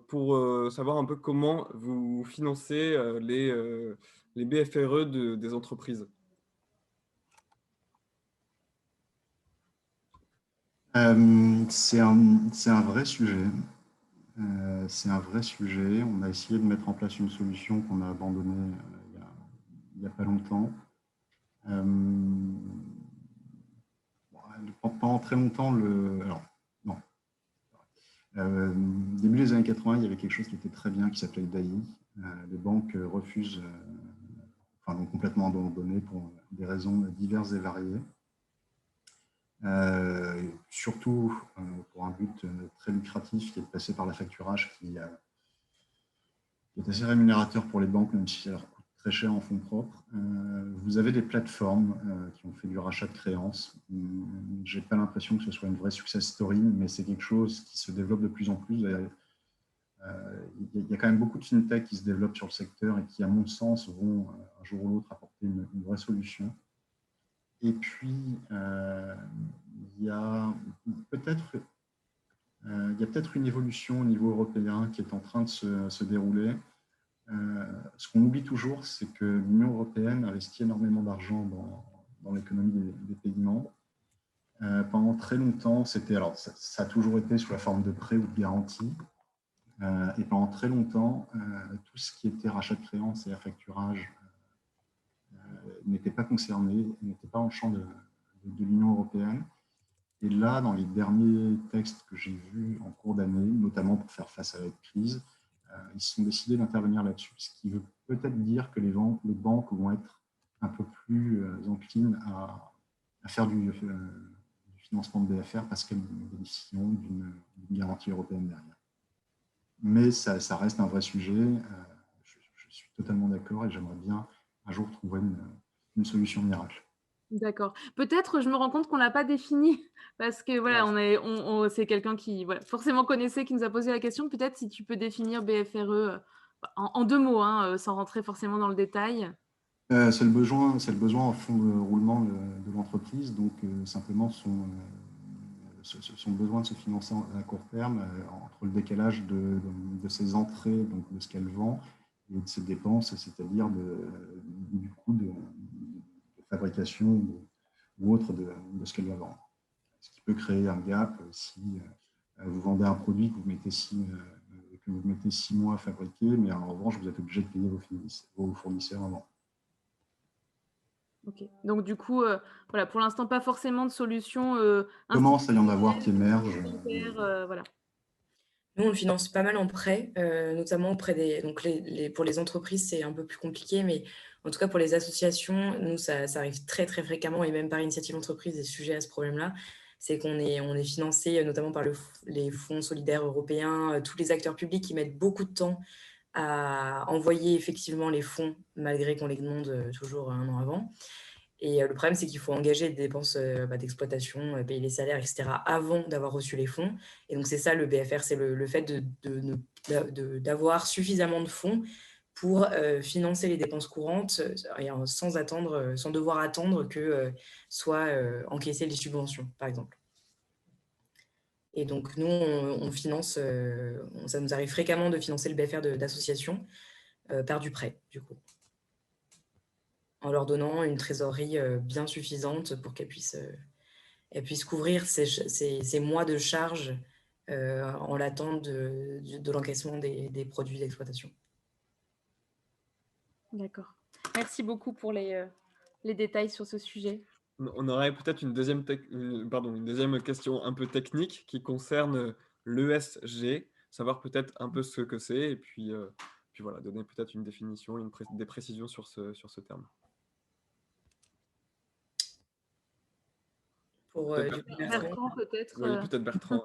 [SPEAKER 2] pour savoir un peu comment vous financez les BFRE des entreprises.
[SPEAKER 4] C'est un vrai sujet. C'est un vrai sujet. On a essayé de mettre en place une solution qu'on a abandonnée il n'y a pas longtemps. Pendant très longtemps, début des années 80, il y avait quelque chose qui était très bien, qui s'appelait le DAI. Les banques refusent, donc complètement abandonnées pour des raisons diverses et variées. Surtout pour un but très lucratif qui est de passer par l'affacturage, qui est assez rémunérateur pour les banques, même si ça leur coûte très cher en fonds propres. Vous avez des plateformes qui ont fait du rachat de créances. Je n'ai pas l'impression que ce soit une vraie success story, mais c'est quelque chose qui se développe de plus en plus. Il y a quand même beaucoup de fintech qui se développent sur le secteur et qui, à mon sens, vont un jour ou l'autre apporter une vraie solution. Et puis, il y a peut-être une évolution au niveau européen qui est en train de se dérouler. Ce qu'on oublie toujours, c'est que l'Union européenne investit énormément d'argent dans l'économie des pays membres. Pendant très longtemps, ça a toujours été sous la forme de prêts ou de garanties. Et pendant très longtemps, tout ce qui était rachat de créances et affacturage n'était pas concerné, n'était pas en champ de l'Union européenne. Et là, dans les derniers textes que j'ai vus en cours d'année, notamment pour faire face à la crise, ils se sont décidés d'intervenir là-dessus, ce qui veut peut-être dire que les banques vont être un peu plus enclines à faire du financement de BFR parce qu'elles bénéficieront d'une garantie européenne derrière. Mais ça reste un vrai sujet. Je suis totalement d'accord et j'aimerais bien un jour trouver une solution miracle.
[SPEAKER 1] D'accord. Peut-être, je me rends compte qu'on ne l'a pas défini parce que voilà, c'est quelqu'un qui forcément connaissait, qui nous a posé la question. Peut-être si tu peux définir BFRE en 2 mots, sans rentrer forcément dans le détail.
[SPEAKER 4] C'est le besoin en fonds de roulement de l'entreprise, donc simplement son besoin de se financer à court terme entre le décalage de ses entrées, donc de ce qu'elle vend, et de ses dépenses, c'est-à-dire du coût de fabrication ou autre de ce qu'elle va vendre. Ce qui peut créer un gap si Vous vendez un produit que vous mettez 6 mois à fabriquer, mais en revanche, vous êtes obligé de payer vos fournisseurs avant.
[SPEAKER 1] Ok. Donc du coup, voilà, pour l'instant, pas forcément de solution
[SPEAKER 4] Commence à y en avoir qui émergent.
[SPEAKER 1] Voilà.
[SPEAKER 3] Nous, on le finance pas mal en prêt, notamment auprès des… Donc, pour les entreprises, c'est un peu plus compliqué, mais en tout cas, pour les associations, nous, ça arrive très, très fréquemment, et même par initiative entreprise, des sujets à ce problème-là, c'est qu'on est financé notamment par les fonds solidaires européens, tous les acteurs publics qui mettent beaucoup de temps à envoyer effectivement les fonds, malgré qu'on les demande toujours un an avant. Et le problème, c'est qu'il faut engager des dépenses d'exploitation, payer les salaires, etc., avant d'avoir reçu les fonds. Et donc, c'est ça le BFR, c'est le fait d'avoir suffisamment de fonds pour financer les dépenses courantes sans devoir attendre que soient encaissées les subventions, par exemple. Et donc, nous, on finance, ça nous arrive fréquemment de financer le BFR d'associations par du prêt, du coup, en leur donnant une trésorerie bien suffisante pour qu'elles puissent couvrir ces mois de charges en l'attente de l'encaissement des produits d'exploitation.
[SPEAKER 1] D'accord. Merci beaucoup pour les détails sur ce sujet.
[SPEAKER 2] On aurait peut-être une deuxième question un peu technique qui concerne l'ESG, savoir peut-être un peu ce que c'est, et puis voilà, donner peut-être une définition, des précisions sur ce terme.
[SPEAKER 3] Pour
[SPEAKER 1] Bertrand, peut-être.
[SPEAKER 2] Oui, peut-être Bertrand.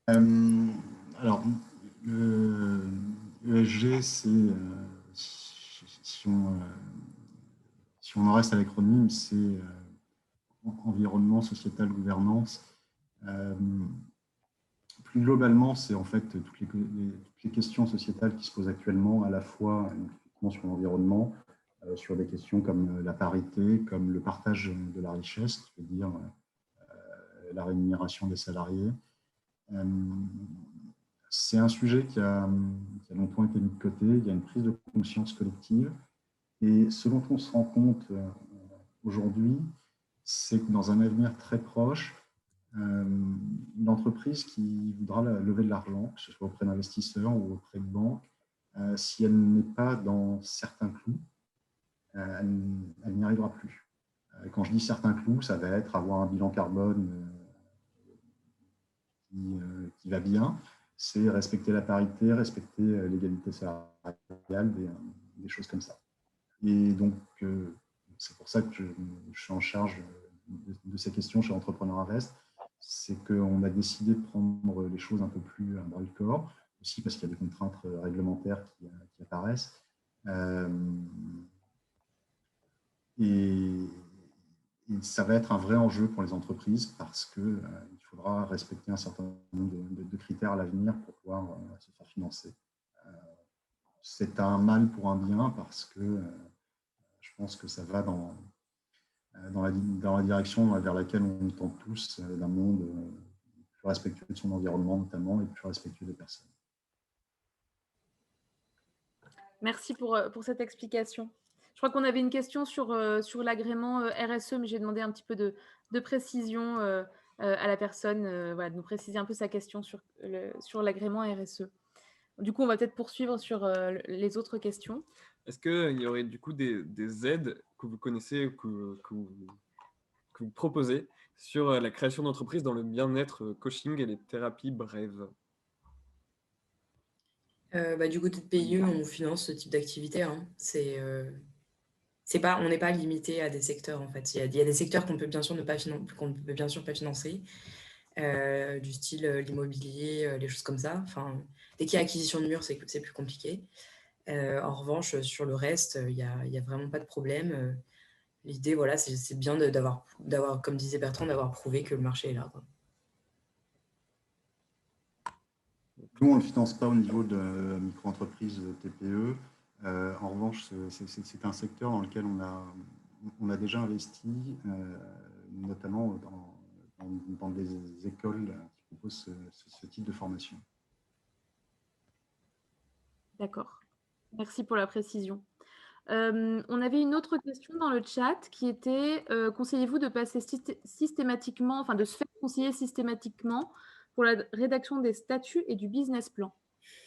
[SPEAKER 4] Alors, l'ESG, c'est, si on en reste à l'acronyme, c'est environnement, sociétal, gouvernance. Plus globalement, c'est en fait toutes les questions sociétales qui se posent actuellement, à la fois sur l'environnement, sur des questions comme la parité, comme le partage de la richesse, c'est-à-dire la rémunération des salariés. C'est un sujet qui a longtemps été mis de côté. Il y a une prise de conscience collective. Et ce dont on se rend compte aujourd'hui, c'est que dans un avenir très proche, une entreprise qui voudra lever de l'argent, que ce soit auprès d'investisseurs ou auprès de banques, si elle n'est pas dans certains clous, elle n'y arrivera plus. Quand je dis certains clous, ça va être avoir un bilan carbone qui va bien, c'est respecter la parité, respecter l'égalité salariale, des choses comme ça. Et donc, c'est pour ça que je suis en charge de ces questions chez Entrepreneur Invest. C'est qu'on a décidé de prendre les choses un peu plus à bras le corps, aussi parce qu'il y a des contraintes réglementaires qui apparaissent. Et ça va être un vrai enjeu pour les entreprises parce qu'il faudra respecter un certain nombre de critères à l'avenir pour pouvoir se faire financer. C'est un mal pour un bien parce que je pense que ça va dans la direction vers laquelle on tend tous, d'un monde plus respectueux de son environnement notamment et plus respectueux des personnes.
[SPEAKER 1] Merci pour cette explication. Je crois qu'on avait une question sur l'agrément RSE, mais j'ai demandé un petit peu de précision à la personne, voilà, de nous préciser un peu sa question sur l'agrément RSE. Du coup, on va peut-être poursuivre sur les autres questions.
[SPEAKER 2] Est-ce qu'il y aurait du coup des aides que vous connaissez, que vous proposez sur la création d'entreprises dans le bien-être coaching et les thérapies brèves?
[SPEAKER 3] Du côté de PIE, on finance ce type d'activité. Hein. On n'est pas limité à des secteurs en fait. Il y a des secteurs qu'on peut bien sûr qu'on ne peut bien sûr pas financer, du style l'immobilier, les choses comme ça. Enfin, dès qu'il y a acquisition de murs, c'est plus compliqué. En revanche, sur le reste, il y a vraiment pas de problème. L'idée, voilà, c'est bien d'avoir, comme disait Bertrand, d'avoir prouvé que le marché est là, quoi.
[SPEAKER 4] Nous, on ne le finance pas au niveau de micro-entreprises TPE. En revanche, c'est un secteur dans lequel on a déjà investi, notamment dans des écoles qui proposent ce type de formation.
[SPEAKER 1] D'accord. Merci pour la précision. On avait une autre question dans le chat qui était conseillez-vous de passer systématiquement, enfin de se faire conseiller systématiquement pour la rédaction des statuts et du business plan?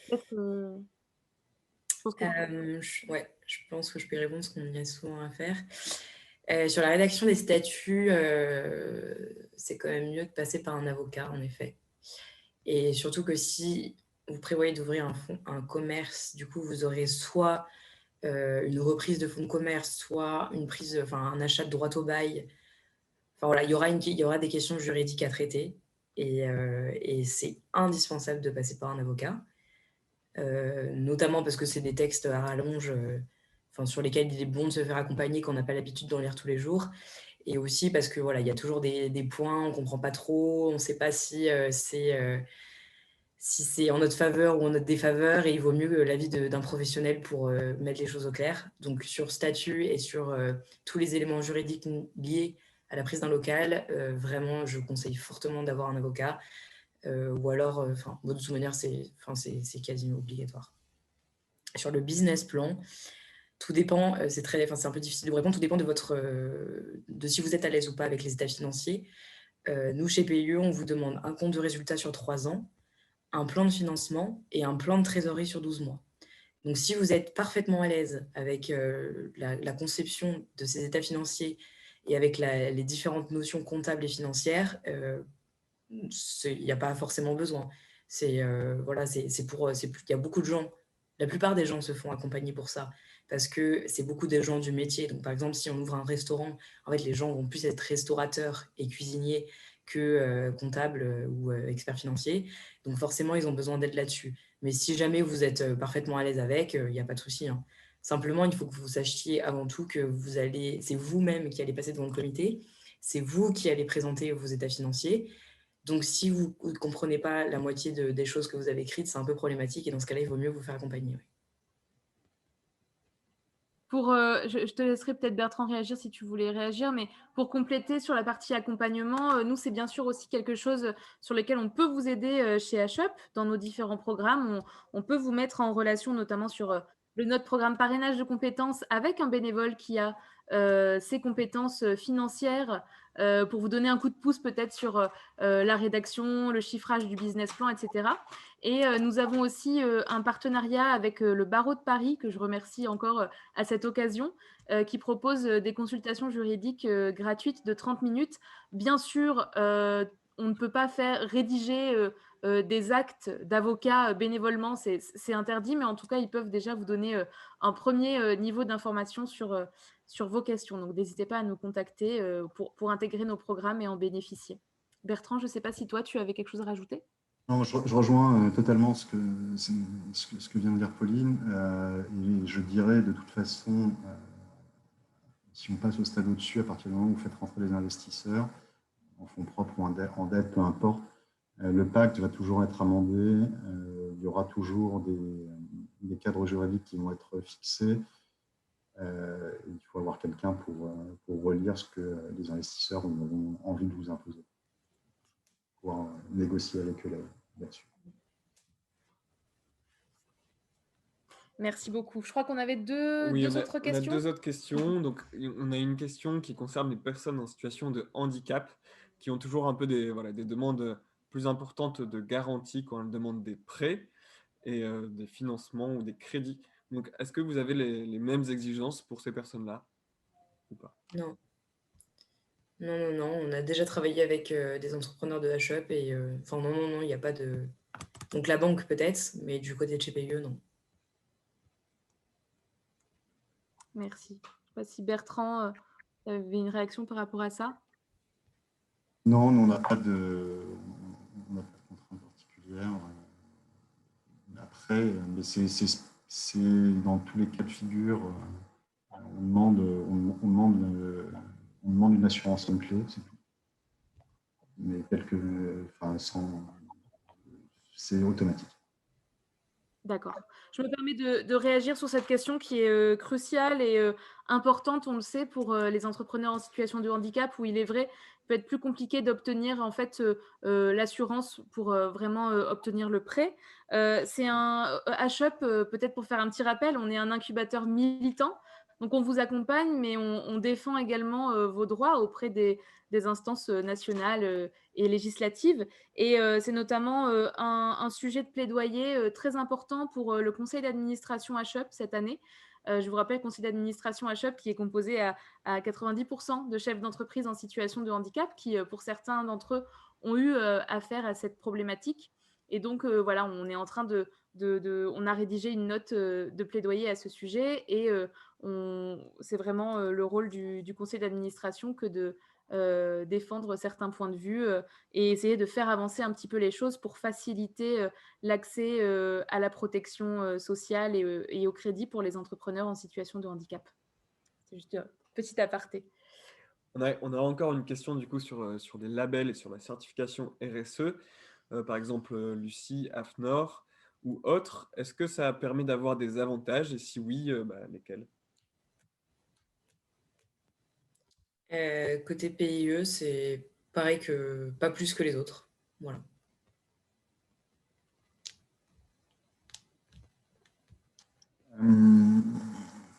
[SPEAKER 1] Peut-être chose que
[SPEAKER 3] Ouais, je pense que je peux y répondre parce qu'on y a souvent à faire. Sur la rédaction des statuts, c'est quand même mieux de passer par un avocat, en effet. Et surtout que si vous prévoyez d'ouvrir un commerce, du coup, vous aurez soit une reprise de fonds de commerce, soit un achat de droit au bail. Enfin voilà, il y aura des questions juridiques à traiter et c'est indispensable de passer par un avocat, notamment parce que c'est des textes à rallonge, sur lesquels il est bon de se faire accompagner quand on n'a pas l'habitude d'en lire tous les jours. Et aussi parce que voilà, il y a toujours des points, on ne comprend pas trop, on ne sait pas si c'est en notre faveur ou en notre défaveur, et il vaut mieux l'avis d'un professionnel pour mettre les choses au clair. Donc sur statut et sur tous les éléments juridiques liés à la prise d'un local, vraiment, je conseille fortement d'avoir un avocat. Ou alors, de toute manière, c'est quasiment obligatoire. Sur le business plan, tout dépend, c'est un peu difficile de vous répondre, tout dépend de si vous êtes à l'aise ou pas avec les états financiers. Nous, chez PIE, on vous demande un compte de résultat sur 3 ans, un plan de financement et un plan de trésorerie sur 12 mois. Donc, si vous êtes parfaitement à l'aise avec la conception de ces états financiers et avec les différentes notions comptables et financières, il n'y a pas forcément besoin. Il y a beaucoup de gens, la plupart des gens se font accompagner pour ça, parce que c'est beaucoup des gens du métier. Donc, par exemple, si on ouvre un restaurant, en fait, les gens vont plus être restaurateurs et cuisiniers que comptables ou experts financiers. Donc, forcément, ils ont besoin d'aide là-dessus. Mais si jamais vous êtes parfaitement à l'aise avec, il n'y a pas de souci, hein. Simplement, il faut que vous sachiez avant tout que c'est vous-même qui allez passer devant le comité, c'est vous qui allez présenter vos états financiers. Donc, si vous ne comprenez pas la moitié des choses que vous avez écrites, c'est un peu problématique. Et dans ce cas-là, il vaut mieux vous faire accompagner. Oui.
[SPEAKER 1] Je te laisserai peut-être Bertrand réagir si tu voulais réagir, mais pour compléter sur la partie accompagnement, nous, c'est bien sûr aussi quelque chose sur lequel on peut vous aider chez HUP dans nos différents programmes. On peut vous mettre en relation notamment sur notre programme parrainage de compétences avec un bénévole qui a ses compétences financières pour vous donner un coup de pouce peut-être sur la rédaction, le chiffrage du business plan, etc. Et nous avons aussi un partenariat avec le barreau de Paris, que je remercie encore à cette occasion, qui propose des consultations juridiques gratuites de 30 minutes. Bien sûr, on ne peut pas rédiger des actes d'avocat bénévolement, c'est interdit, mais en tout cas, ils peuvent déjà vous donner un premier niveau d'information sur vos questions. Donc, n'hésitez pas à nous contacter pour intégrer nos programmes et en bénéficier. Bertrand, je ne sais pas si toi, tu avais quelque chose à rajouter?
[SPEAKER 4] Non, je rejoins totalement ce que vient de dire Pauline. Et je dirais de toute façon, si on passe au stade au-dessus, à partir du moment où vous faites rentrer les investisseurs, en fonds propres ou en dette, peu importe, le pacte va toujours être amendé. Il y aura toujours des cadres juridiques qui vont être fixés. Il faut avoir quelqu'un pour relire ce que les investisseurs ont envie de vous imposer, pour négocier avec eux là-dessus.
[SPEAKER 1] Merci beaucoup. Je crois qu'on avait deux autres questions.
[SPEAKER 2] On a 2 autres questions. Donc, on a une question qui concerne les personnes en situation de handicap qui ont toujours un peu des demandes plus importantes de garantie quand elles demandent des prêts et des financements ou des crédits. Donc, est-ce que vous avez les mêmes exigences pour ces personnes-là ou pas?
[SPEAKER 3] Non. On a déjà travaillé avec des entrepreneurs de HUP et non, il n'y a pas de. Donc la banque peut-être, mais du côté de chez PIE, non.
[SPEAKER 1] Merci. Je ne sais pas si Bertrand avait une réaction par rapport à ça.
[SPEAKER 4] Non, on n'a pas de contrainte particulière. Après, mais c'est dans tous les cas de figure, on demande une assurance clé, c'est tout. Mais c'est automatique.
[SPEAKER 1] D'accord. Je me permets de réagir sur cette question qui est cruciale et importante, on le sait, pour les entrepreneurs en situation de handicap, où il est vrai, il peut être plus compliqué d'obtenir en fait l'assurance pour vraiment obtenir le prêt. C'est un HUP, peut-être pour faire un petit rappel, on est un incubateur militant. Donc, on vous accompagne, mais on défend également vos droits auprès des instances nationales et législatives. Et c'est notamment un sujet de plaidoyer très important pour le conseil d'administration HUP cette année. Je vous rappelle, conseil d'administration HUP qui est composé à 90% de chefs d'entreprise en situation de handicap qui, pour certains d'entre eux, ont eu affaire à cette problématique. Et donc, voilà, on est en train on a rédigé une note de plaidoyer à ce sujet et c'est vraiment le rôle du conseil d'administration que de défendre certains points de vue et essayer de faire avancer un petit peu les choses pour faciliter l'accès à la protection sociale et au crédit pour les entrepreneurs en situation de handicap. C'est juste un petit aparté.
[SPEAKER 2] On a encore une question du coup sur des labels et sur la certification RSE. Par exemple, Lucie, AFNOR ou autres. Est-ce que ça permet d'avoir des avantages et si oui, lesquels?
[SPEAKER 3] Côté PIE, c'est pareil que pas plus que les autres. Voilà.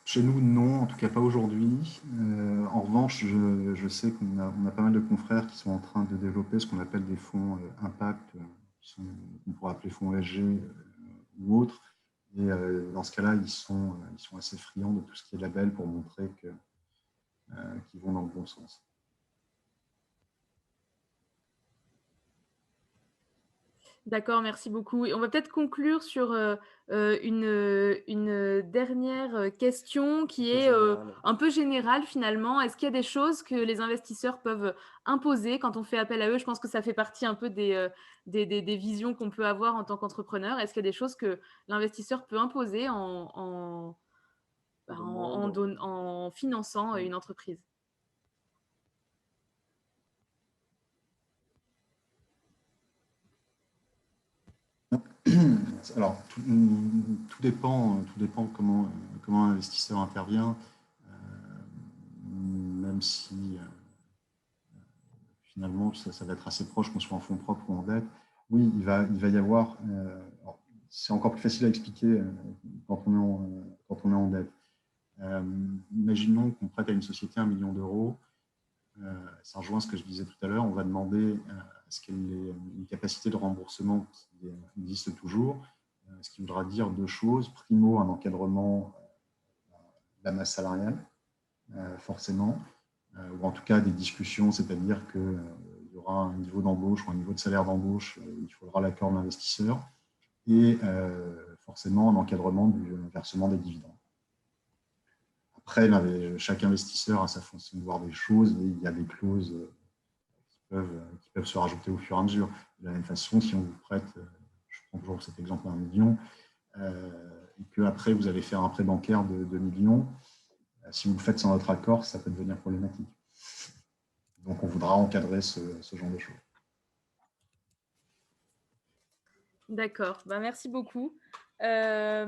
[SPEAKER 4] Chez nous, non, en tout cas pas aujourd'hui. En revanche, je sais qu'on a pas mal de confrères qui sont en train de développer ce qu'on appelle des fonds impact, qu'on pourrait appeler fonds ESG ou autres. Et dans ce cas-là, ils sont assez friands de tout ce qui est label pour montrer qu'ils vont dans le bon sens.
[SPEAKER 1] D'accord, merci beaucoup. Et on va peut-être conclure sur une dernière question qui est un peu générale finalement. Est-ce qu'il y a des choses que les investisseurs peuvent imposer quand on fait appel à eux? Je pense que ça fait partie un peu des visions qu'on peut avoir en tant qu'entrepreneur. Est-ce qu'il y a des choses que l'investisseur peut imposer en finançant une entreprise?
[SPEAKER 4] Alors, tout dépend comment un investisseur intervient, même si finalement ça va être assez proche qu'on soit en fonds propres ou en dette. Oui, il va y avoir, c'est encore plus facile à expliquer quand on est en dette. Imaginons qu'on prête à une société 1 million d'euros. Ça rejoint ce que je disais tout à l'heure. On va demander à ce qu'elle ait une capacité de remboursement qui existe toujours, ce qui voudra dire deux choses. Primo, un encadrement de la masse salariale, forcément, ou en tout cas des discussions, c'est-à-dire qu'il y aura un niveau d'embauche ou un niveau de salaire d'embauche, il faudra l'accord de l'investisseur, et forcément un encadrement du versement des dividendes. Après, chaque investisseur a sa façon de voir des choses et il y a des clauses qui peuvent se rajouter au fur et à mesure. De la même façon, si on vous prête, je prends toujours cet exemple, 1 million, et qu'après vous allez faire un prêt bancaire de 2 millions, si vous le faites sans notre accord, ça peut devenir problématique. Donc, on voudra encadrer ce genre de choses.
[SPEAKER 1] D'accord, merci beaucoup. Ah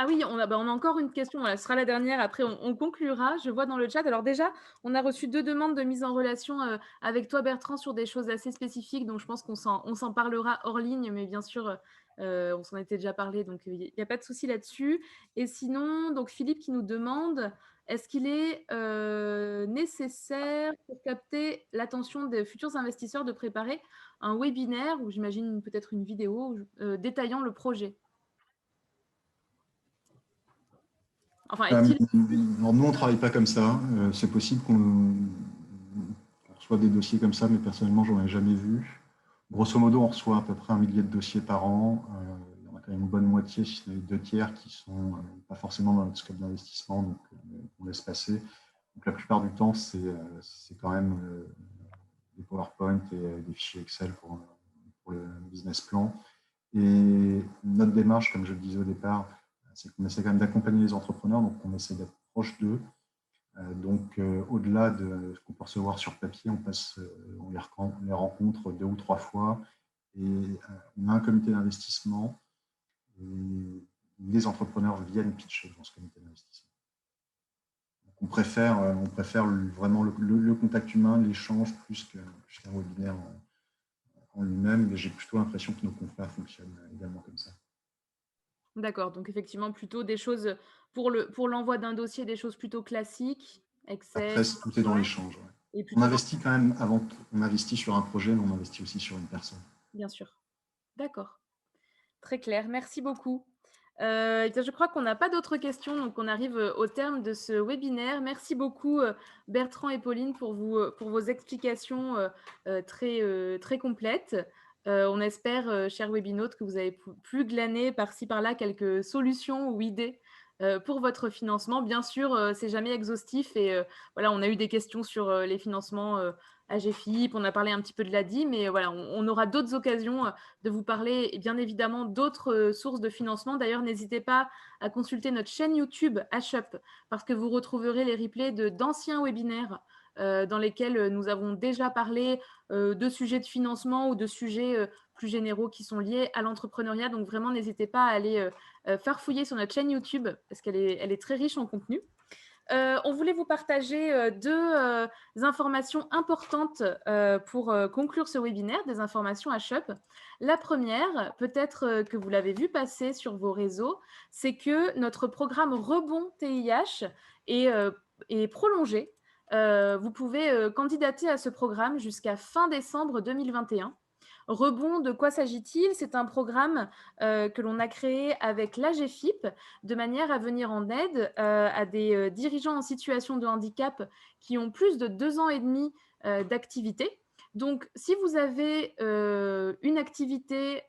[SPEAKER 1] oui, on a encore une question, voilà, ce sera la dernière, après on conclura. Je vois dans le chat, alors déjà, on a reçu 2 demandes de mise en relation avec toi Bertrand sur des choses assez spécifiques, donc je pense qu'on s'en parlera hors ligne, mais bien sûr, on s'en était déjà parlé, donc il n'y a pas de souci là-dessus. Et sinon, donc Philippe qui nous demande, est-ce qu'il est nécessaire pour capter l'attention des futurs investisseurs de préparer un webinaire ou j'imagine peut-être une vidéo détaillant le projet? Enfin, est-il...
[SPEAKER 4] nous, on ne travaille pas comme ça. C'est possible qu'on reçoive des dossiers comme ça, mais personnellement, je n'en ai jamais vu. Grosso modo, on reçoit à peu près 1 millier de dossiers par an. Il y en a quand même une bonne moitié, si c'est les 2 tiers, qui ne sont pas forcément dans notre scope d'investissement, donc on laisse passer. Donc la plupart du temps, c'est quand même des PowerPoint et des fichiers Excel pour le business plan. Et notre démarche, comme je le disais au départ, c'est qu'on essaie quand même d'accompagner les entrepreneurs, donc on essaie d'être proche d'eux. Donc, au-delà de ce qu'on peut recevoir sur papier, on les rencontre 2 ou 3 fois et on a un comité d'investissement et les entrepreneurs viennent pitcher dans ce comité d'investissement. On préfère vraiment le contact humain, l'échange, plus qu'un webinaire en lui-même, mais j'ai plutôt l'impression que nos confrères fonctionnent également comme ça.
[SPEAKER 1] D'accord, donc effectivement, plutôt des choses pour l'envoi d'un dossier, des choses plutôt classiques, Excel,
[SPEAKER 4] Après, tout est dans
[SPEAKER 1] ouais,
[SPEAKER 4] l'échange. Ouais.
[SPEAKER 1] et
[SPEAKER 4] On
[SPEAKER 1] plutôt dans
[SPEAKER 4] investit quand même avant tout. On investit sur un projet, mais on investit aussi sur une personne.
[SPEAKER 1] bien sûr. D'accord, très clair, merci beaucoup. Eh bien, je crois qu'on n'a pas d'autres questions, donc on arrive, au terme de ce webinaire. Merci beaucoup, Bertrand et Pauline pour vos explications, très complètes. On espère, chers webinautes, que vous avez pu glaner par-ci par-là quelques solutions ou idées, pour votre financement. Bien sûr, c'est jamais exhaustif et voilà, on a eu des questions sur, les financements, AGFIP, on a parlé un petit peu de l'ADI, mais voilà, on aura d'autres occasions, de vous parler bien évidemment d'autres sources de financement. D'ailleurs, n'hésitez pas à consulter notre chaîne YouTube HUP parce que vous retrouverez les replays d'anciens webinaires dans lesquels nous avons déjà parlé de sujets de financement ou de sujets plus généraux qui sont liés à l'entrepreneuriat. Donc vraiment, n'hésitez pas à aller farfouiller sur notre chaîne YouTube parce qu'elle est très riche en contenu. On voulait vous partager deux informations importantes pour conclure ce webinaire, des informations HUP. La première, peut-être que vous l'avez vu passer sur vos réseaux, c'est que notre programme Rebond TIH est prolongé. Vous pouvez candidater à ce programme jusqu'à fin décembre 2021. Rebond, de quoi s'agit-il? C'est un programme que l'on a créé avec l'AGFIP de manière à venir en aide à des dirigeants en situation de handicap qui ont plus de 2 ans et demi d'activité. Donc, si vous avez une activité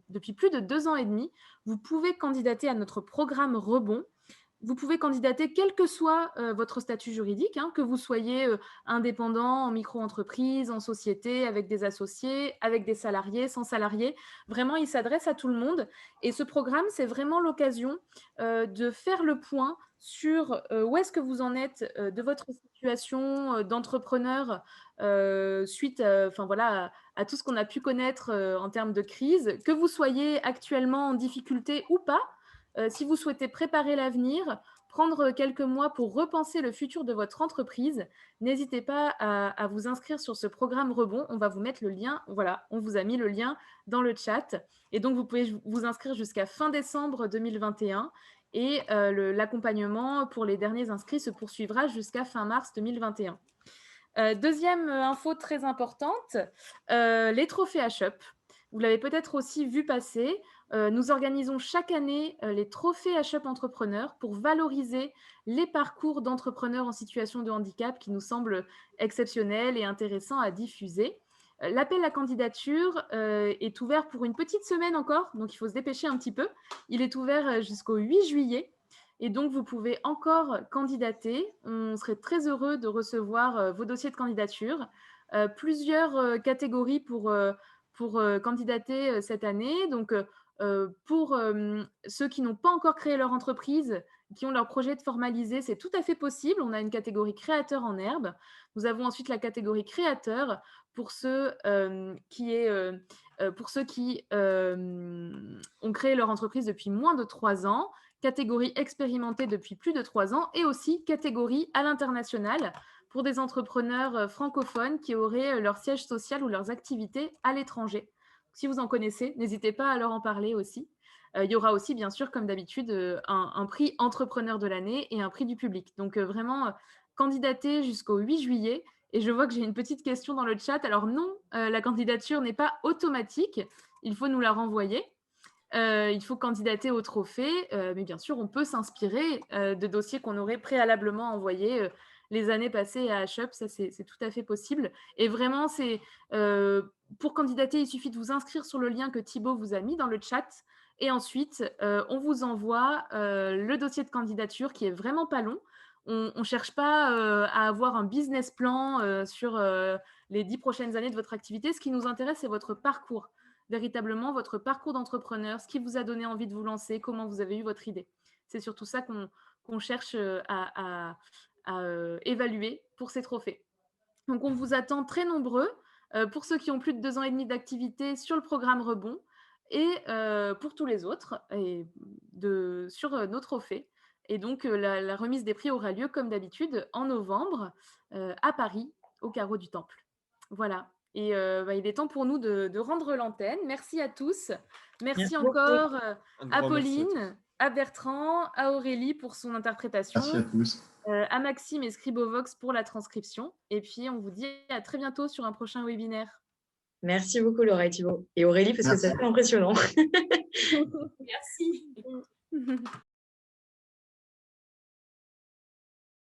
[SPEAKER 1] depuis plus de 2 ans et demi, vous pouvez candidater à notre programme Rebond. Vous pouvez candidater quel que soit votre statut juridique, hein, que vous soyez indépendant, en micro-entreprise, en société, avec des associés, avec des salariés, sans salariés. Vraiment, il s'adresse à tout le monde. Et ce programme, c'est vraiment l'occasion de faire le point sur où est-ce que vous en êtes de votre situation d'entrepreneur suite voilà, à tout ce qu'on a pu connaître en termes de crise, que vous soyez actuellement en difficulté ou pas. Si vous souhaitez préparer l'avenir, prendre quelques mois pour repenser le futur de votre entreprise, n'hésitez pas à vous inscrire sur ce programme Rebond. On va vous mettre le lien. Voilà, on vous a mis le lien dans le chat. Et donc, vous pouvez vous inscrire jusqu'à fin décembre 2021. Et l'accompagnement pour les derniers inscrits se poursuivra jusqu'à fin mars 2021. Deuxième info très importante, les trophées HUP. Vous l'avez peut-être aussi vu passer. Nous organisons chaque année les trophées HUP Entrepreneurs pour valoriser les parcours d'entrepreneurs en situation de handicap qui nous semblent exceptionnels et intéressants à diffuser. L'appel à candidature est ouvert pour une petite semaine encore, donc il faut se dépêcher un petit peu. Il est ouvert jusqu'au 8 juillet. Et donc, vous pouvez encore candidater. On serait très heureux de recevoir vos dossiers de candidature. Plusieurs catégories pour candidater cette année. Donc, pour ceux qui n'ont pas encore créé leur entreprise, qui ont leur projet de formaliser, c'est tout à fait possible. On a une catégorie créateur en herbe. Nous avons ensuite la catégorie créateur pour ceux qui ont créé leur entreprise depuis moins de 3 ans, catégorie expérimentée depuis plus de 3 ans et aussi catégorie à l'international pour des entrepreneurs francophones qui auraient leur siège social ou leurs activités à l'étranger. Si vous en connaissez, n'hésitez pas à leur en parler aussi. Il y aura aussi, bien sûr, comme d'habitude, un prix entrepreneur de l'année et un prix du public. Donc, vraiment, candidater jusqu'au 8 juillet. Et je vois que j'ai une petite question dans le chat. Alors non, la candidature n'est pas automatique. Il faut nous la renvoyer. Il faut candidater au trophée, mais bien sûr, on peut s'inspirer de dossiers qu'on aurait préalablement envoyés les années passées à HUP. Ça, c'est tout à fait possible. Et vraiment, pour candidater, il suffit de vous inscrire sur le lien que Thibaut vous a mis dans le chat. Et ensuite, on vous envoie le dossier de candidature qui est vraiment pas long. On ne cherche pas à avoir un business plan sur les 10 prochaines années de votre activité. Ce qui nous intéresse, c'est votre parcours. Véritablement votre parcours d'entrepreneur, ce qui vous a donné envie de vous lancer, comment vous avez eu votre idée. C'est surtout ça qu'on cherche à évaluer pour ces trophées. Donc, on vous attend très nombreux pour ceux qui ont plus de 2 ans et demi d'activité sur le programme Rebond et pour tous les autres sur nos trophées. Et donc, la remise des prix aura lieu, comme d'habitude, en novembre à Paris, au Carreau du Temple. Voilà. Et il est temps pour nous de rendre l'antenne. Merci à tous. Merci
[SPEAKER 3] Merci
[SPEAKER 1] encore
[SPEAKER 2] Un
[SPEAKER 1] à
[SPEAKER 2] grand merci à tous.
[SPEAKER 1] Pauline, à Bertrand, à Aurélie pour son interprétation,
[SPEAKER 4] Merci à tous.
[SPEAKER 1] à Maxime et Scribovox pour la transcription. Et puis, on vous dit à très bientôt sur un prochain webinaire.
[SPEAKER 3] Merci beaucoup, Laura et Thibaut. Et Aurélie, parce que
[SPEAKER 4] Merci.
[SPEAKER 3] ça fait impressionnant.
[SPEAKER 5] Merci.